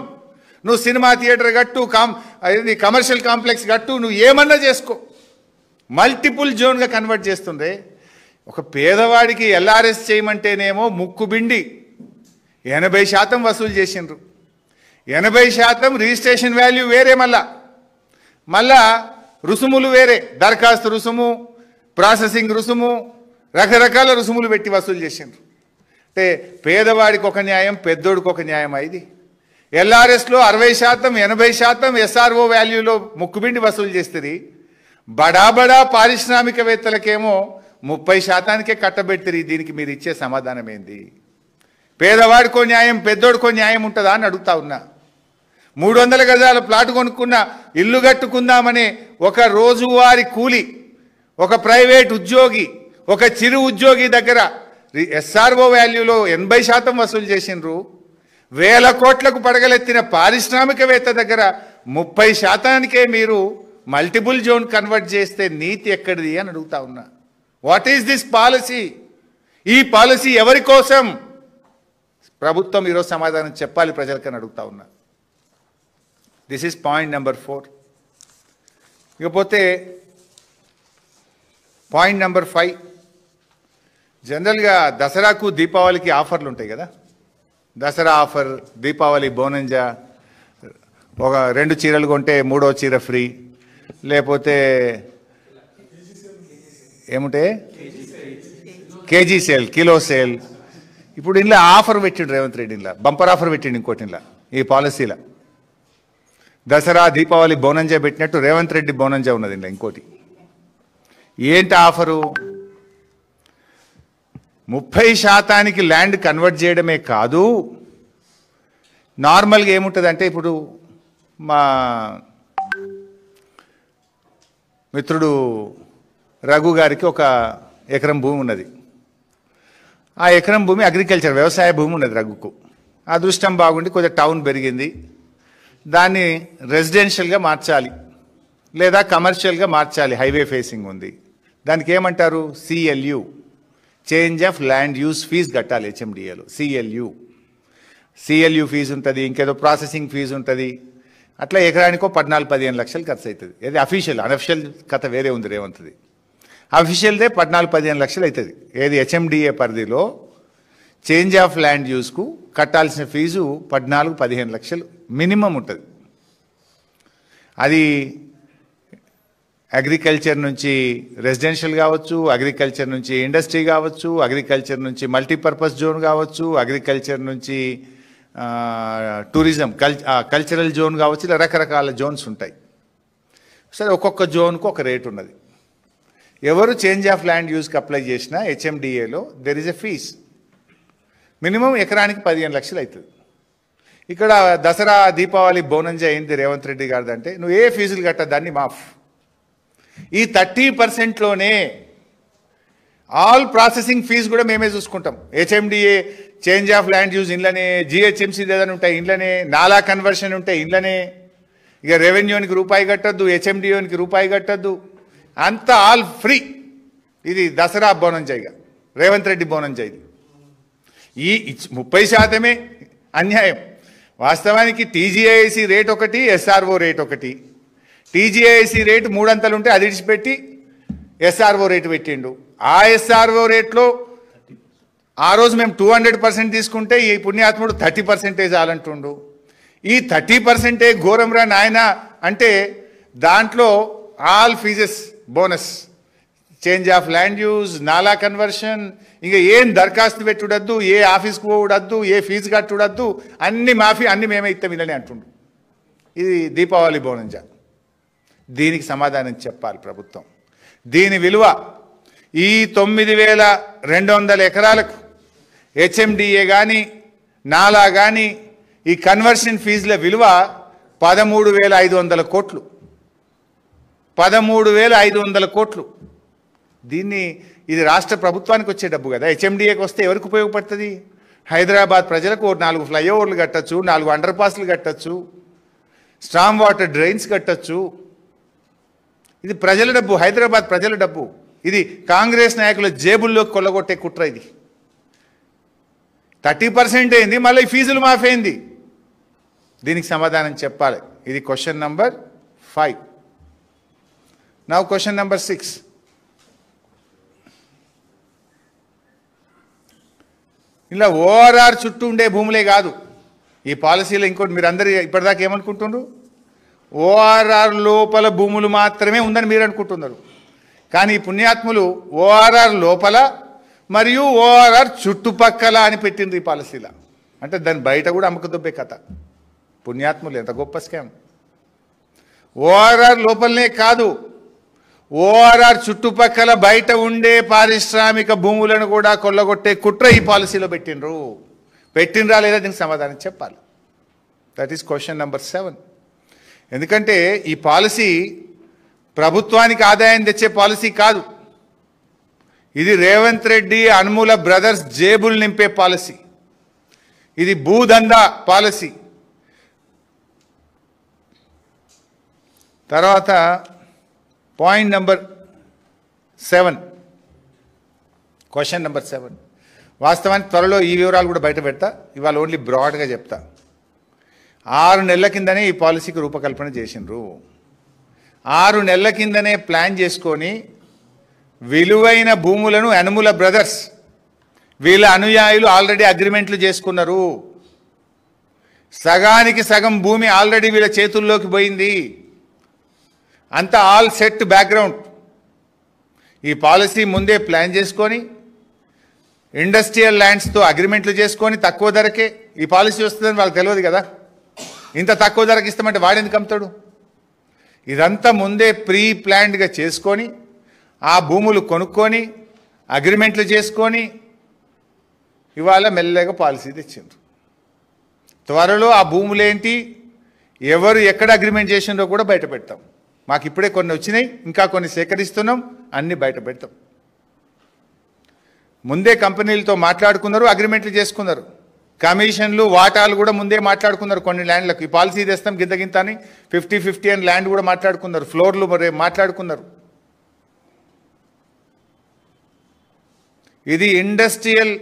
నువ్వు సినిమా థియేటర్ కట్టు, కమర్షియల్ కాంప్లెక్స్ కట్టు, నువ్వు ఏమన్నా చేసుకో, మల్టిపుల్ జోన్గా కన్వర్ట్ చేస్తుండే. ఒక పేదవాడికి ఎల్ఆర్ఎస్ చేయమంటేనేమో ముక్కుబిండి 80% వసూలు చేసిండ్రు. 80% రిజిస్ట్రేషన్ వాల్యూ వేరే, మళ్ళా రుసుములు వేరే, దరఖాస్తు రుసుము, ప్రాసెసింగ్ రుసుము, రకరకాల రుసుములు పెట్టి వసూలు చేసిండ్రు. అంటే పేదవాడికి ఒక న్యాయం, పెద్దోడికి ఒక న్యాయం. ఇది ఎల్ఆర్ఎస్లో 60%, 80% ఎస్ఆర్ఓ వాల్యూలో ముక్కుబిండి వసూలు చేస్తుంది. బడా పారిశ్రామికవేత్తలకేమో 30%కే కట్టబెడుతుంది. దీనికి మీరు ఇచ్చే సమాధానం ఏంది? పేదవాడికో న్యాయం, పెద్దోడికో న్యాయం ఉంటుందా అని అడుగుతా ఉన్నా. 300 గజాల ప్లాట్ కొనుక్కున్న, ఇల్లు కట్టుకుందామనే ఒక రోజువారి కూలి, ఒక ప్రైవేట్ ఉద్యోగి, ఒక చిరు ఉద్యోగి దగ్గర ఎస్ఆర్ఓ వాల్యూలో 80% వసూలు చేసిండ్రు. 1,000 కోట్లకు పడగలెత్తిన పారిశ్రామికవేత్త దగ్గర 30%కే మీరు మల్టిపుల్ జోన్ కన్వర్ట్ చేస్తే నీతి ఎక్కడిది అని అడుగుతా ఉన్నా. What is this policy? ఈ పాలసీ ఎవరి కోసం? ప్రభుత్వం ఈరోజు సమాధానం చెప్పాలి ప్రజలకని అడుగుతా ఉన్నా. This is point number 4. ఇకపోతే పాయింట్ నెంబర్ 5. జనరల్గా దసరాకు దీపావళికి ఆఫర్లు ఉంటాయి కదా. దసరా ఆఫర్, దీపావళి బోనంజా, ఒక 2 చీరలు కొంటే 3వ చీర ఫ్రీ, లేకపోతే ఏముంటే కేజీ సేల్, కిలో సేల్. ఇప్పుడు ఇంట్లో ఆఫర్ పెట్టిండు రేవంత్ రెడ్డి, ఇంట్లో బంపర్ ఆఫర్ పెట్టిండు ఇంకోటి ఇంట్లో ఈ పాలసీలో. దసరా దీపావళి బోనంజా పెట్టినట్టు రేవంత్ రెడ్డి బోనంజా ఉన్నది ఇంట్లో ఇంకోటి. ఏంటి ఆఫరు? 30% ల్యాండ్ కన్వర్ట్ చేయడమే కాదు, నార్మల్గా ఏముంటుంది ఇప్పుడు మా మిత్రుడు రఘు గారికి 1 ఎకరం భూమి ఉన్నది. ఆ ఎకరం భూమి అగ్రికల్చర్ వ్యవసాయ భూమి ఉన్నది రఘుకు. అదృష్టం బాగుండి కొంచెం టౌన్ పెరిగింది, దాన్ని రెసిడెన్షియల్గా మార్చాలి లేదా కమర్షియల్గా మార్చాలి, హైవే ఫేసింగ్ ఉంది. దానికి ఏమంటారు? CLU, change of land use fee కట్టాలి HMDAలో. CLU ఫీజు ఉంటుంది, ఇంకేదో ప్రాసెసింగ్ ఫీజు ఉంటుంది. అట్లా ఎకరానికో 14-15 లక్షలు ఖర్చు అవుతుంది. ఇది అఫీషియల్, అనఫిషియల్ కథ వేరే ఉంది రేవంత్ది. అఫీషియల్దే 14-15 లక్షలు అవుతుంది. ఏది HMDA పరిధిలో చేంజ్ ఆఫ్ ల్యాండ్ యూస్కు కట్టాల్సిన ఫీజు 14-15 లక్షలు మినిమం ఉంటుంది. అది అగ్రికల్చర్ నుంచి రెసిడెన్షియల్ కావచ్చు, అగ్రికల్చర్ నుంచి ఇండస్ట్రీ కావచ్చు, అగ్రికల్చర్ నుంచి మల్టీపర్పస్ జోన్ కావచ్చు, అగ్రికల్చర్ నుంచి టూరిజం కల్చరల్ జోన్ కావచ్చు. ఇలా రకరకాల జోన్స్ ఉంటాయి. సరే, ఒక్కొక్క జోన్కు ఒక రేట్ ఉన్నది. ఎవరు చేంజ్ ఆఫ్ ల్యాండ్ యూస్కి అప్లై చేసినా HMDAలో there is a fees. Minimum ఎకరానికి 15 లక్షలు అవుతుంది. ఇక్కడ దసరా దీపావళి బోనంజా అయింది రేవంత్ రెడ్డి గారిది అంటే నువ్వు ఏ ఫీజులు కట్టదాన్ని మాఫ్. ఈ 30%లోనే ఆల్ ప్రాసెసింగ్ ఫీజు కూడా మేమే చూసుకుంటాం. HMDA change of land use ఇంట్లోనే, GHMC ఏదైనా ఉంటాయి ఇంట్లోనే, నాలా కన్వర్షన్ ఉంటాయి ఇంట్లోనే. ఇక రెవెన్యూనికి రూపాయి కట్టద్దు, HMDAనికి రూపాయి కట్టద్దు, అంతా ఆల్ ఫ్రీ. ఇది దసరా బోనంజా, ఇక రేవంత్ రెడ్డి బోనంజా. ఇది ఈ 30% అన్యాయం. వాస్తవానికి TGIC రేట్ ఒకటి, SRO రేట్ ఒకటి. TGIC రేటు 3 అంతలు ఉంటే అది ఇడిచిపెట్టి SRO రేటు పెట్టిండు. ఆ SRO రేట్లో ఆ రోజు మేము 200% తీసుకుంటే ఈ పుణ్యాత్ముడు 30% చాలంటుండు. ఈ 30% ఘోరంరా నాయన అంటే దాంట్లో all fees bonus, change of land use, నాలా కన్వర్షన్, ఇంకా ఏం దరఖాస్తు పెట్టుడద్దు, ఏ ఆఫీస్కి పోవడద్దు, ఏ ఫీజు కట్టుడద్దు, అన్ని మాఫీ, అన్ని మేమే ఇస్తాం ఇలానే అంటుండు. ఇది దీపావళి బోనంజా. దీనికి సమాధానం చెప్పాలి ప్రభుత్వం. దీని విలువ ఈ 9,200 ఎకరాలకు HMDA కానీ నాలా కానీ ఈ కన్వర్షన్ ఫీజుల విలువ 13,500 కోట్లు. 13,500 కోట్లు. ఇది రాష్ట్ర ప్రభుత్వానికి వచ్చే డబ్బు కదా. HMDAకి వస్తే ఎవరికి ఉపయోగపడుతుంది? హైదరాబాద్ ప్రజలకు 4 ఫ్లైఓవర్లు కట్టచ్చు, 4 అండర్ పాస్లు కట్టచ్చు, స్ట్రాంగ్ వాటర్ డ్రైన్స్ కట్టచ్చు. ఇది ప్రజల డబ్బు, హైదరాబాద్ ప్రజల డబ్బు. ఇది కాంగ్రెస్ నాయకుల జేబుల్లో కొల్లగొట్టే కుట్ర. ఇది 30% అయింది, మళ్ళీ ఫీజులు మాఫీ అయింది. దీనికి సమాధానం చెప్పాలి. ఇది question number 5. Now question number 6. ఇలా ORR చుట్టూ ఉండే భూములే కాదు ఈ పాలసీలో. ఇంకోటి మీరు అందరు ఇప్పటిదాకా ఏమనుకుంటున్నారు? ORR లోపల భూములు మాత్రమే ఉందని మీరు అనుకుంటున్నారు. కానీ ఈ పుణ్యాత్ములు ORR లోపల మరియు ORR చుట్టుపక్కల అని పెట్టింది ఈ పాలసీలో. అంటే దాని బయట కూడా అమ్మకదొబ్బే కథ. పుణ్యాత్ములు ఎంత గొప్ప స్కామ్. ORR లోపలనే కాదు, ORR చుట్టుపక్కల బయట ఉండే పారిశ్రామిక భూములను కూడా కొల్లగొట్టే కుట్ర ఈ పాలసీలో పెట్టినరా లేదా దీనికి సమాధానం చెప్పాలి. That is question number 7. ఎందుకంటే ఈ పాలసీ ప్రభుత్వానికి ఆదాయం తెచ్చే పాలసీ కాదు. ఇది రేవంత్ రెడ్డి అనుమూల బ్రదర్స్ జేబులు నింపే పాలసీ. ఇది భూదందా పాలసీ. తర్వాత పాయింట్ నెంబర్ 7, క్వశ్చన్ నెంబర్ 7. వాస్తవానికి త్వరలో ఈ వివరాలు కూడా బయట పెడతా, ఇవాళ ఓన్లీ బ్రాడ్గా చెప్తా. 6 నెలల కిందనే ఈ పాలసీకి రూపకల్పన చేసిండ్రు. 6 నెలల కిందనే ప్లాన్ చేసుకొని విలువైన భూములను యనమల బ్రదర్స్ వీళ్ళ అనుయాయులు ఆల్రెడీ అగ్రిమెంట్లు చేసుకున్నారు. సగానికి సగం భూమి ఆల్రెడీ వీళ్ళ చేతుల్లోకి పోయింది. అంతా ఆల్ సెట్ బ్యాక్గ్రౌండ్. ఈ పాలసీ ముందే ప్లాన్ చేసుకొని ఇండస్ట్రియల్ ల్యాండ్స్తో అగ్రిమెంట్లు చేసుకొని తక్కువ ధరకే ఈ పాలసీ వస్తుందని వాళ్ళకి తెలియదు కదా. ఇంత తక్కువ ధరకి ఇస్తామంటే వాడెందుకు అమ్ముతాడు? ఇదంతా ముందే ప్రీ ప్లాన్డ్గా చేసుకొని ఆ భూములు కొనుక్కొని అగ్రిమెంట్లు చేసుకొని ఇవాళ మెల్లగా పాలసీ తెచ్చిండ్రు. త్వరలో ఆ భూములేంటి, ఎవరు ఎక్కడ అగ్రిమెంట్ చేసిండ్రో కూడా బయట పెడతాం. మాకు ఇప్పుడే కొన్ని వచ్చినాయి, ఇంకా కొన్ని సేకరిస్తున్నాం, అన్నీ బయట పెడతాం. ముందే కంపెనీలతో మాట్లాడుకున్నారు, అగ్రిమెంట్లు చేసుకున్నారు. కమిషన్లు వాటాలు కూడా ముందే మాట్లాడుకున్నారు. కొన్ని ల్యాండ్లకు ఈ పాలసీ తెస్తాం గింత అని 50-50 అని ల్యాండ్ కూడా మాట్లాడుకున్నారు. ఫ్లోర్లు మరి మాట్లాడుకున్నారు. ఇది ఇండస్ట్రియల్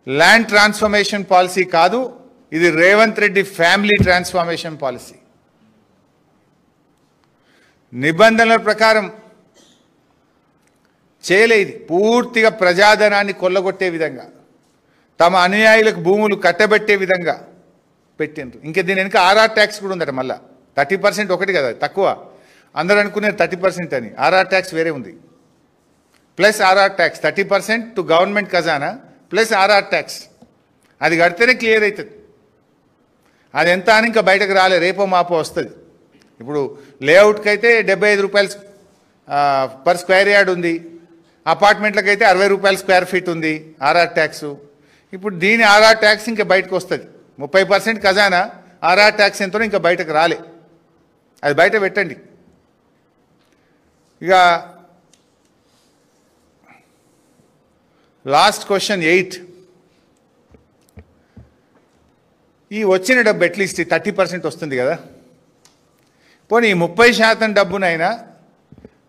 ల్యాండ్ ట్రాన్స్ఫర్మేషన్ పాలసీ కాదు, ఇది Revanth Reddy family transformation policy. నిబంధనల ప్రకారం చేయలేదు. పూర్తిగా ప్రజాధనాన్ని కొల్లగొట్టే విధంగా, తమ అనుయాయులకు భూములు కట్టబెట్టే విధంగా పెట్టిండ్రు. ఇంకా దీని వెనుక ఆర్ఆర్ ట్యాక్స్ కూడా ఉందట. మళ్ళీ 30% ఒకటి కదా తక్కువ, అందరూ అనుకునేది 30% అని. ఆర్ఆర్ ట్యాక్స్ వేరే ఉంది, plus RR tax 30% to government ఖజానా ప్లస్ ఆర్ఆర్ ట్యాక్స్. అది కడితేనే క్లియర్ అవుతుంది. అది ఎంత అని ఇంకా బయటకు రాలే, రేపో మాపో వస్తుంది. ఇప్పుడు లేఅవుట్కి అయితే 75 రూపాయలు పర్ స్క్వేర్ యార్డ్ ఉంది, అపార్ట్మెంట్లకు అయితే 60 రూపాయలు స్క్వేర్ ఫీట్ ఉంది ఆర్ఆర్ ట్యాక్స్. ఇప్పుడు దీని ఆర్ఆర్ ట్యాక్స్ ఇంకా బయటకు వస్తుంది. 30% ఖజానా, ఆర్ఆర్ ట్యాక్స్ ఎంతో ఇంకా బయటకు రాలే. అది బయట పెట్టండి. ఇక లాస్ట్ క్వశ్చన్ 8. ఈ వచ్చిన డబ్బు అట్లీస్ట్ 30% వస్తుంది కదా. పోనీ 30% డబ్బునైనా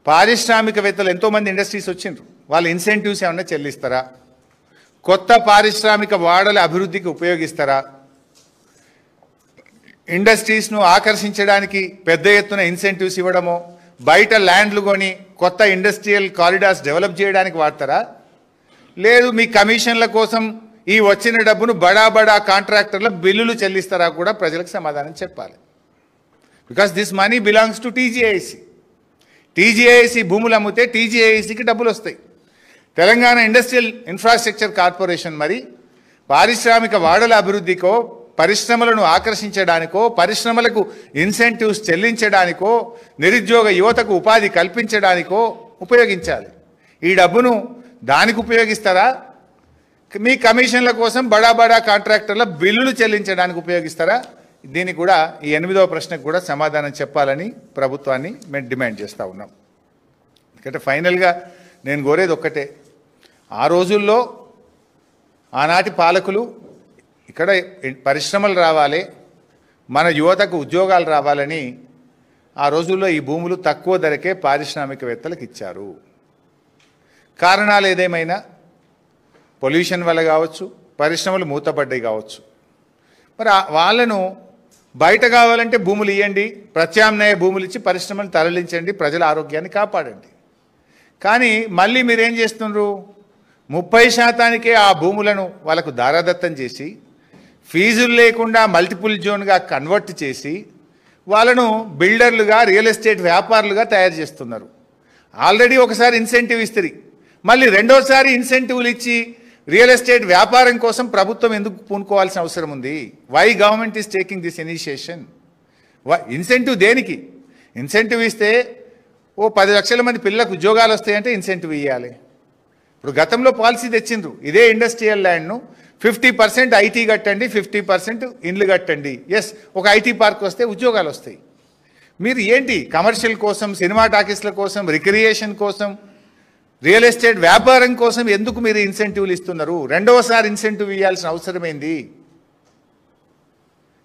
పారిశ్రామికవేత్తలు ఎంతోమంది ఇండస్ట్రీస్ వచ్చిండ్రు, వాళ్ళు ఇన్సెంటివ్స్ ఏమన్నా చెల్లిస్తారా? కొత్త పారిశ్రామిక వాడల అభివృద్ధికి ఉపయోగిస్తారా? ఇండస్ట్రీస్ను ఆకర్షించడానికి పెద్ద ఎత్తున ఇన్సెంటివ్స్ ఇవ్వడమో, బయట ల్యాండ్లు కొని కొత్త ఇండస్ట్రియల్ కారిడార్స్ డెవలప్ చేయడానికి వాడతారా? లేదు మీ కమిషన్ల కోసం ఈ వచ్చిన డబ్బును బడా బడా కాంట్రాక్టర్ల బిల్లులు చెల్లిస్తారా కూడా ప్రజలకు సమాధానం చెప్పాలి. Because this money belongs to TGIC. TGIC భూములు అమ్మితే టీజీఐసికి డబ్బులు వస్తాయి. తెలంగాణ ఇండస్ట్రియల్ ఇన్ఫ్రాస్ట్రక్చర్ కార్పొరేషన్ మరి పారిశ్రామిక వాడల అభివృద్ధికో, పరిశ్రమలను ఆకర్షించడానికో, పరిశ్రమలకు ఇన్సెంటివ్స్ చెల్లించడానికో, నిరుద్యోగ యువతకు ఉపాధి కల్పించడానికో ఉపయోగించాలి. ఈ డబ్బును దానికి ఉపయోగిస్తారా? మీ కమిషన్ల కోసం బడా బడా కాంట్రాక్టర్ల బిల్లులు చెల్లించడానికి ఉపయోగిస్తారా? దీనికి కూడా ఈ 8వ ప్రశ్నకు కూడా సమాధానం చెప్పాలని ప్రభుత్వాన్ని మేము డిమాండ్ చేస్తూ ఉన్నాం. ఎందుకంటే ఫైనల్గా నేను కోరేది ఒక్కటే, ఆ రోజుల్లో ఆనాటి పాలకులు ఇక్కడ పరిశ్రమలు రావాలి, మన యువతకు ఉద్యోగాలు రావాలని ఆ రోజుల్లో ఈ భూములు తక్కువ ధరకే పారిశ్రామికవేత్తలకు ఇచ్చారు. కారణాలు ఏదేమైనా పొల్యూషన్ వల్ల కావచ్చు, పరిశ్రమలు మూతపడ్డాయి కావచ్చు. మరి వాళ్ళను బయట కావాలంటే భూములు ఇవ్వండి, ప్రత్యామ్నాయ భూములు ఇచ్చి పరిశ్రమలు తరలించండి, ప్రజల ఆరోగ్యాన్ని కాపాడండి. కానీ మళ్ళీ మీరేం చేస్తున్నారు? 30%కే ఆ భూములను వాళ్ళకు దారాదత్తం చేసి, ఫీజులు లేకుండా మల్టిపుల్ జోన్గా కన్వర్ట్ చేసి, వాళ్ళను బిల్డర్లుగా, రియల్ ఎస్టేట్ వ్యాపారులుగా తయారు చేస్తున్నారు. ఆల్రెడీ ఒకసారి ఇన్సెంటివ్ ఇస్తుంది, మళ్ళీ రెండోసారి ఇన్సెంటివ్లు ఇచ్చి రియల్ ఎస్టేట్ వ్యాపారం కోసం ప్రభుత్వం ఎందుకు పూనుకోవాల్సిన అవసరం ఉంది? Why government is taking this initiation? Incentive దేనికి? ఇన్సెంటివ్ ఇస్తే 10 లక్షల మంది పిల్లలకు ఉద్యోగాలు వస్తాయంటే ఇన్సెంటివ్ ఇవ్వాలి. ఇప్పుడు గతంలో పాలసీ తెచ్చిండ్రు, ఇదే ఇండస్ట్రియల్ ల్యాండ్ను 50% ఐటీ కట్టండి, 50% ఇండ్లు కట్టండి. ఎస్, ఒక ఐటీ పార్క్ వస్తే ఉద్యోగాలు వస్తాయి. మీరు ఏంటి కమర్షియల్ కోసం, సినిమా టాకీస్ల కోసం, రిక్రియేషన్ కోసం, రియల్ ఎస్టేట్ వ్యాపారం కోసం ఎందుకు మీరు ఇన్సెంటివ్లు ఇస్తున్నారు? రెండవసారి ఇన్సెంటివ్ ఇవ్వాల్సిన అవసరం ఏంది?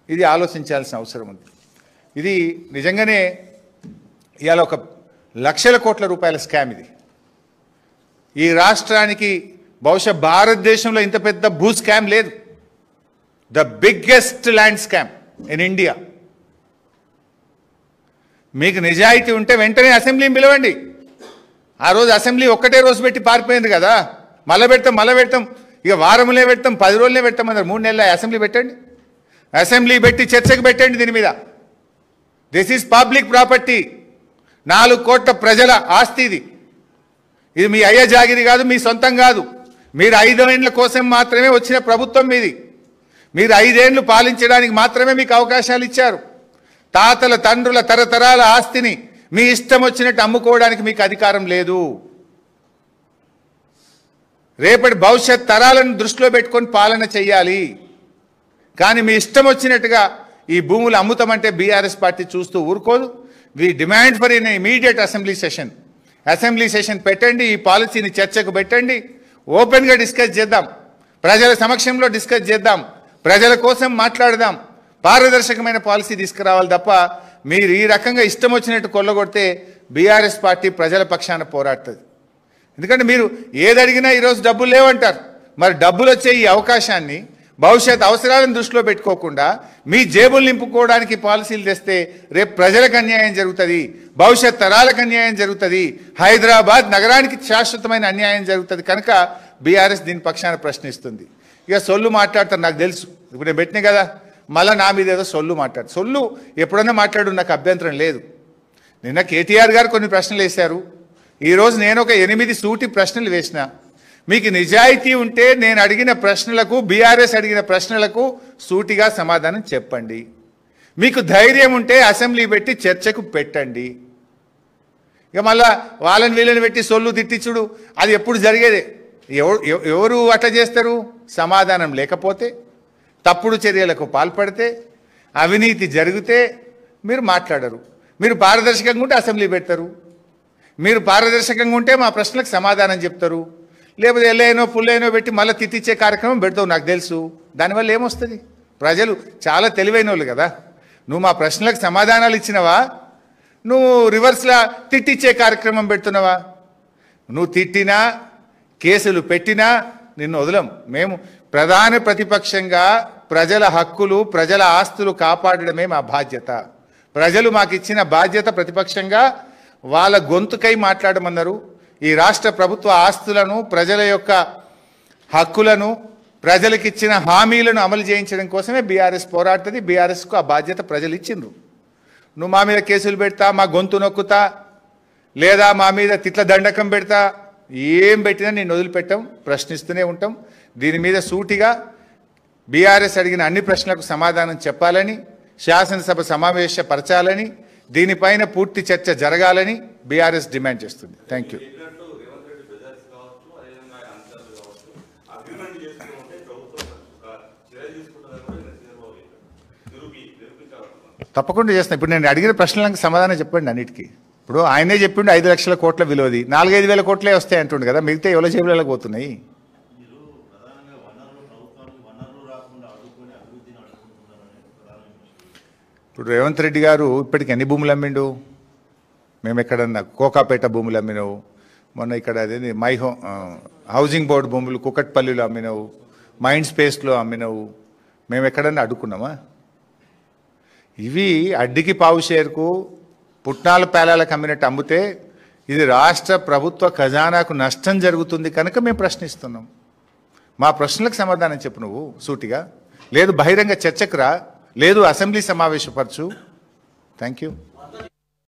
ఇది ఆలోచించాల్సిన అవసరం ఉంది. ఇది నిజంగానే ఇవాళ ఒక లక్షల కోట్ల రూపాయల స్కామ్. ఇది ఈ రాష్ట్రానికి బహుశా భారతదేశంలో ఇంత పెద్ద భూ స్కామ్ లేదు. The biggest land scam in India. మీకు నిజాయితీ ఉంటే వెంటనే అసెంబ్లీని పిలవండి. ఆ రోజు అసెంబ్లీ ఒక్కటే రోజు పెట్టి పారిపోయింది కదా. మళ్ళీ పెడతాం ఇక వారంలో పెడతాం, 10 రోజులే పెడతాం అన్నారు. 3 నెలల అసెంబ్లీ పెట్టండి. అసెంబ్లీ పెట్టి చర్చకు పెట్టండి దీని మీద. This is public property. 4 కోట్ల ప్రజల ఆస్తి ఇది. ఇది మీ అయ్య జాగిరి కాదు, మీ సొంతం కాదు. మీరు 5 ఏళ్ల కోసం మాత్రమే వచ్చిన ప్రభుత్వం మీది. మీరు 5 ఏళ్లు పాలించడానికి మాత్రమే మీకు అవకాశాలు ఇచ్చారు. తాతల తండ్రుల తరతరాల ఆస్తిని మీ ఇష్టం వచ్చినట్టు అమ్ముకోవడానికి మీకు అధికారం లేదు. రేపటి భవిష్యత్ తరాలను దృష్టిలో పెట్టుకొని పాలన చెయ్యాలి. కానీ మీ ఇష్టం వచ్చినట్టుగా ఈ భూములు అమ్ముతామంటే బీఆర్ఎస్ పార్టీ చూస్తూ ఊరుకోదు. We demand for in immediate assembly session పెట్టండి. ఈ పాలసీని చర్చకు పెట్టండి. ఓపెన్గా డిస్కస్ చేద్దాం. ప్రజల సమక్షంలో డిస్కస్ చేద్దాం. ప్రజల కోసం మాట్లాడదాం. పారదర్శకమైన పాలసీ తీసుకురావాలి తప్ప మీరు ఈ రకంగా ఇష్టం వచ్చినట్టు కొల్లగొడితే బీఆర్ఎస్ పార్టీ ప్రజల పక్షాన పోరాడుతుంది. ఎందుకంటే మీరు ఏది అడిగినా ఈరోజు డబ్బులు లేవంటారు. మరి డబ్బులు వచ్చే ఈ అవకాశాన్ని భవిష్యత్ అవసరాలను దృష్టిలో పెట్టుకోకుండా మీ జేబులు నింపుకోవడానికి పాలసీలు తెస్తే రేపు ప్రజలకు అన్యాయం జరుగుతుంది, భవిష్యత్ తరాలకు అన్యాయం జరుగుతుంది, హైదరాబాద్ నగరానికి శాశ్వతమైన అన్యాయం జరుగుతుంది. కనుక బీఆర్ఎస్ దీని పక్షాన ప్రశ్నిస్తుంది. ఇక సొల్లు మాట్లాడతారు, నాకు తెలుసు. ఇప్పుడు నేను పెట్టినా కదా, మళ్ళీ నా మీద ఏదో సొల్లు ఎప్పుడన్నా మాట్లాడు, నాకు అభ్యంతరం లేదు. నిన్న కేటీఆర్ గారు కొన్ని ప్రశ్నలు వేశారు. ఈరోజు నేను ఒక 8 సూటి ప్రశ్నలు వేసిన. మీకు నిజాయితీ ఉంటే నేను అడిగిన ప్రశ్నలకు, బీఆర్ఎస్ అడిగిన ప్రశ్నలకు సూటిగా సమాధానం చెప్పండి. మీకు ధైర్యం ఉంటే అసెంబ్లీ పెట్టి చర్చకు పెట్టండి. ఇక మళ్ళా వాళ్ళని వీళ్ళని పెట్టి సొల్లు తిట్టించుడు అది ఎప్పుడు జరిగేదే. ఎవరు అట్లా చేస్తారు? సమాధానం లేకపోతే, తప్పుడు చర్యలకు పాల్పడితే, అవినీతి జరిగితే మీరు మాట్లాడరు. మీరు పారదర్శకంగా ఉంటే అసెంబ్లీ పెడతారు. మీరు పారదర్శకంగా ఉంటే మా ప్రశ్నలకు సమాధానం చెప్తారు. లేకపోతే ఎల్లైనో పుల్లైనో పెట్టి మళ్ళీ తిట్టించే కార్యక్రమం పెడతావు, నాకు తెలుసు. దానివల్ల ఏమొస్తుంది? ప్రజలు చాలా తెలివైన వాళ్ళు కదా. నువ్వు మా ప్రశ్నలకు సమాధానాలు ఇచ్చినవా, నువ్వు రివర్స్లా తిట్టించే కార్యక్రమం పెడుతున్నావా? నువ్వు తిట్టినా కేసులు పెట్టినా నిన్ను వదలం. మేము ప్రధాన ప్రతిపక్షంగా ప్రజల హక్కులు, ప్రజల ఆస్తులు కాపాడడమే మా బాధ్యత. ప్రజలు మాకు ఇచ్చిన బాధ్యత. ప్రతిపక్షంగా వాళ్ళ గొంతుకై మాట్లాడమన్నారు. ఈ రాష్ట్ర ప్రభుత్వ ఆస్తులను, ప్రజల యొక్క హక్కులను, ప్రజలకు ఇచ్చిన హామీలను అమలు చేయించడం కోసమే బీఆర్ఎస్ పోరాడుతుంది. బీఆర్ఎస్కు ఆ బాధ్యత ప్రజలు ఇచ్చిండ్రు. నువ్వు మా మీద కేసులు పెడతా, మా గొంతు నొక్కుతా, లేదా మా మీద తిట్ల దండకం పెడతా, ఏం పెట్టినా నేను వదిలిపెట్టాం, ప్రశ్నిస్తూనే ఉంటాం. దీని మీద సూటిగా బీఆర్ఎస్ అడిగిన అన్ని ప్రశ్నలకు సమాధానం చెప్పాలని, శాసనసభ సమావేశపరచాలని, దీనిపైన పూర్తి చర్చ జరగాలని బీఆర్ఎస్ డిమాండ్ చేస్తుంది. Thank you. తప్పకుండా చేస్తాను. ఇప్పుడు నేను అడిగిన ప్రశ్నలకు సమాధానం చెప్పండి అన్నిటికీ. ఇప్పుడు ఆయనే చెప్పిండు 5 లక్షల కోట్ల విలువది, 4-5 వేల కోట్లే వస్తాయి అంటుండు కదా. మిగతా ఎవరి జేబులకు పోతున్నాయి? ఇప్పుడు రేవంత్ రెడ్డి గారు ఇప్పటికి ఎన్ని భూములు అమ్మిండు? మేము ఎక్కడన్నా కోకాపేట భూములు అమ్మినావు, మొన్న ఇక్కడ అదేది హౌసింగ్ బోర్డు భూములు కుకట్పల్లిలో అమ్మినావు, మైండ్ స్పేస్లో అమ్మినావు. మేము ఎక్కడన్నా అడ్డుకున్నామా? ఇవి అడ్డికి పావు షేర్కు పుట్నాల పేలాలకు అమ్మినట్టు అమ్మితే ఇది రాష్ట్ర ప్రభుత్వ ఖజానాకు నష్టం జరుగుతుంది. కనుక మేము ప్రశ్నిస్తున్నాం. మా ప్రశ్నలకు సమాధానం చెప్పు నువ్వు సూటిగా. లేదు బహిరంగ చర్చకు రా, లేదు అసెంబ్లీ సమావేశపరచు. Thank you.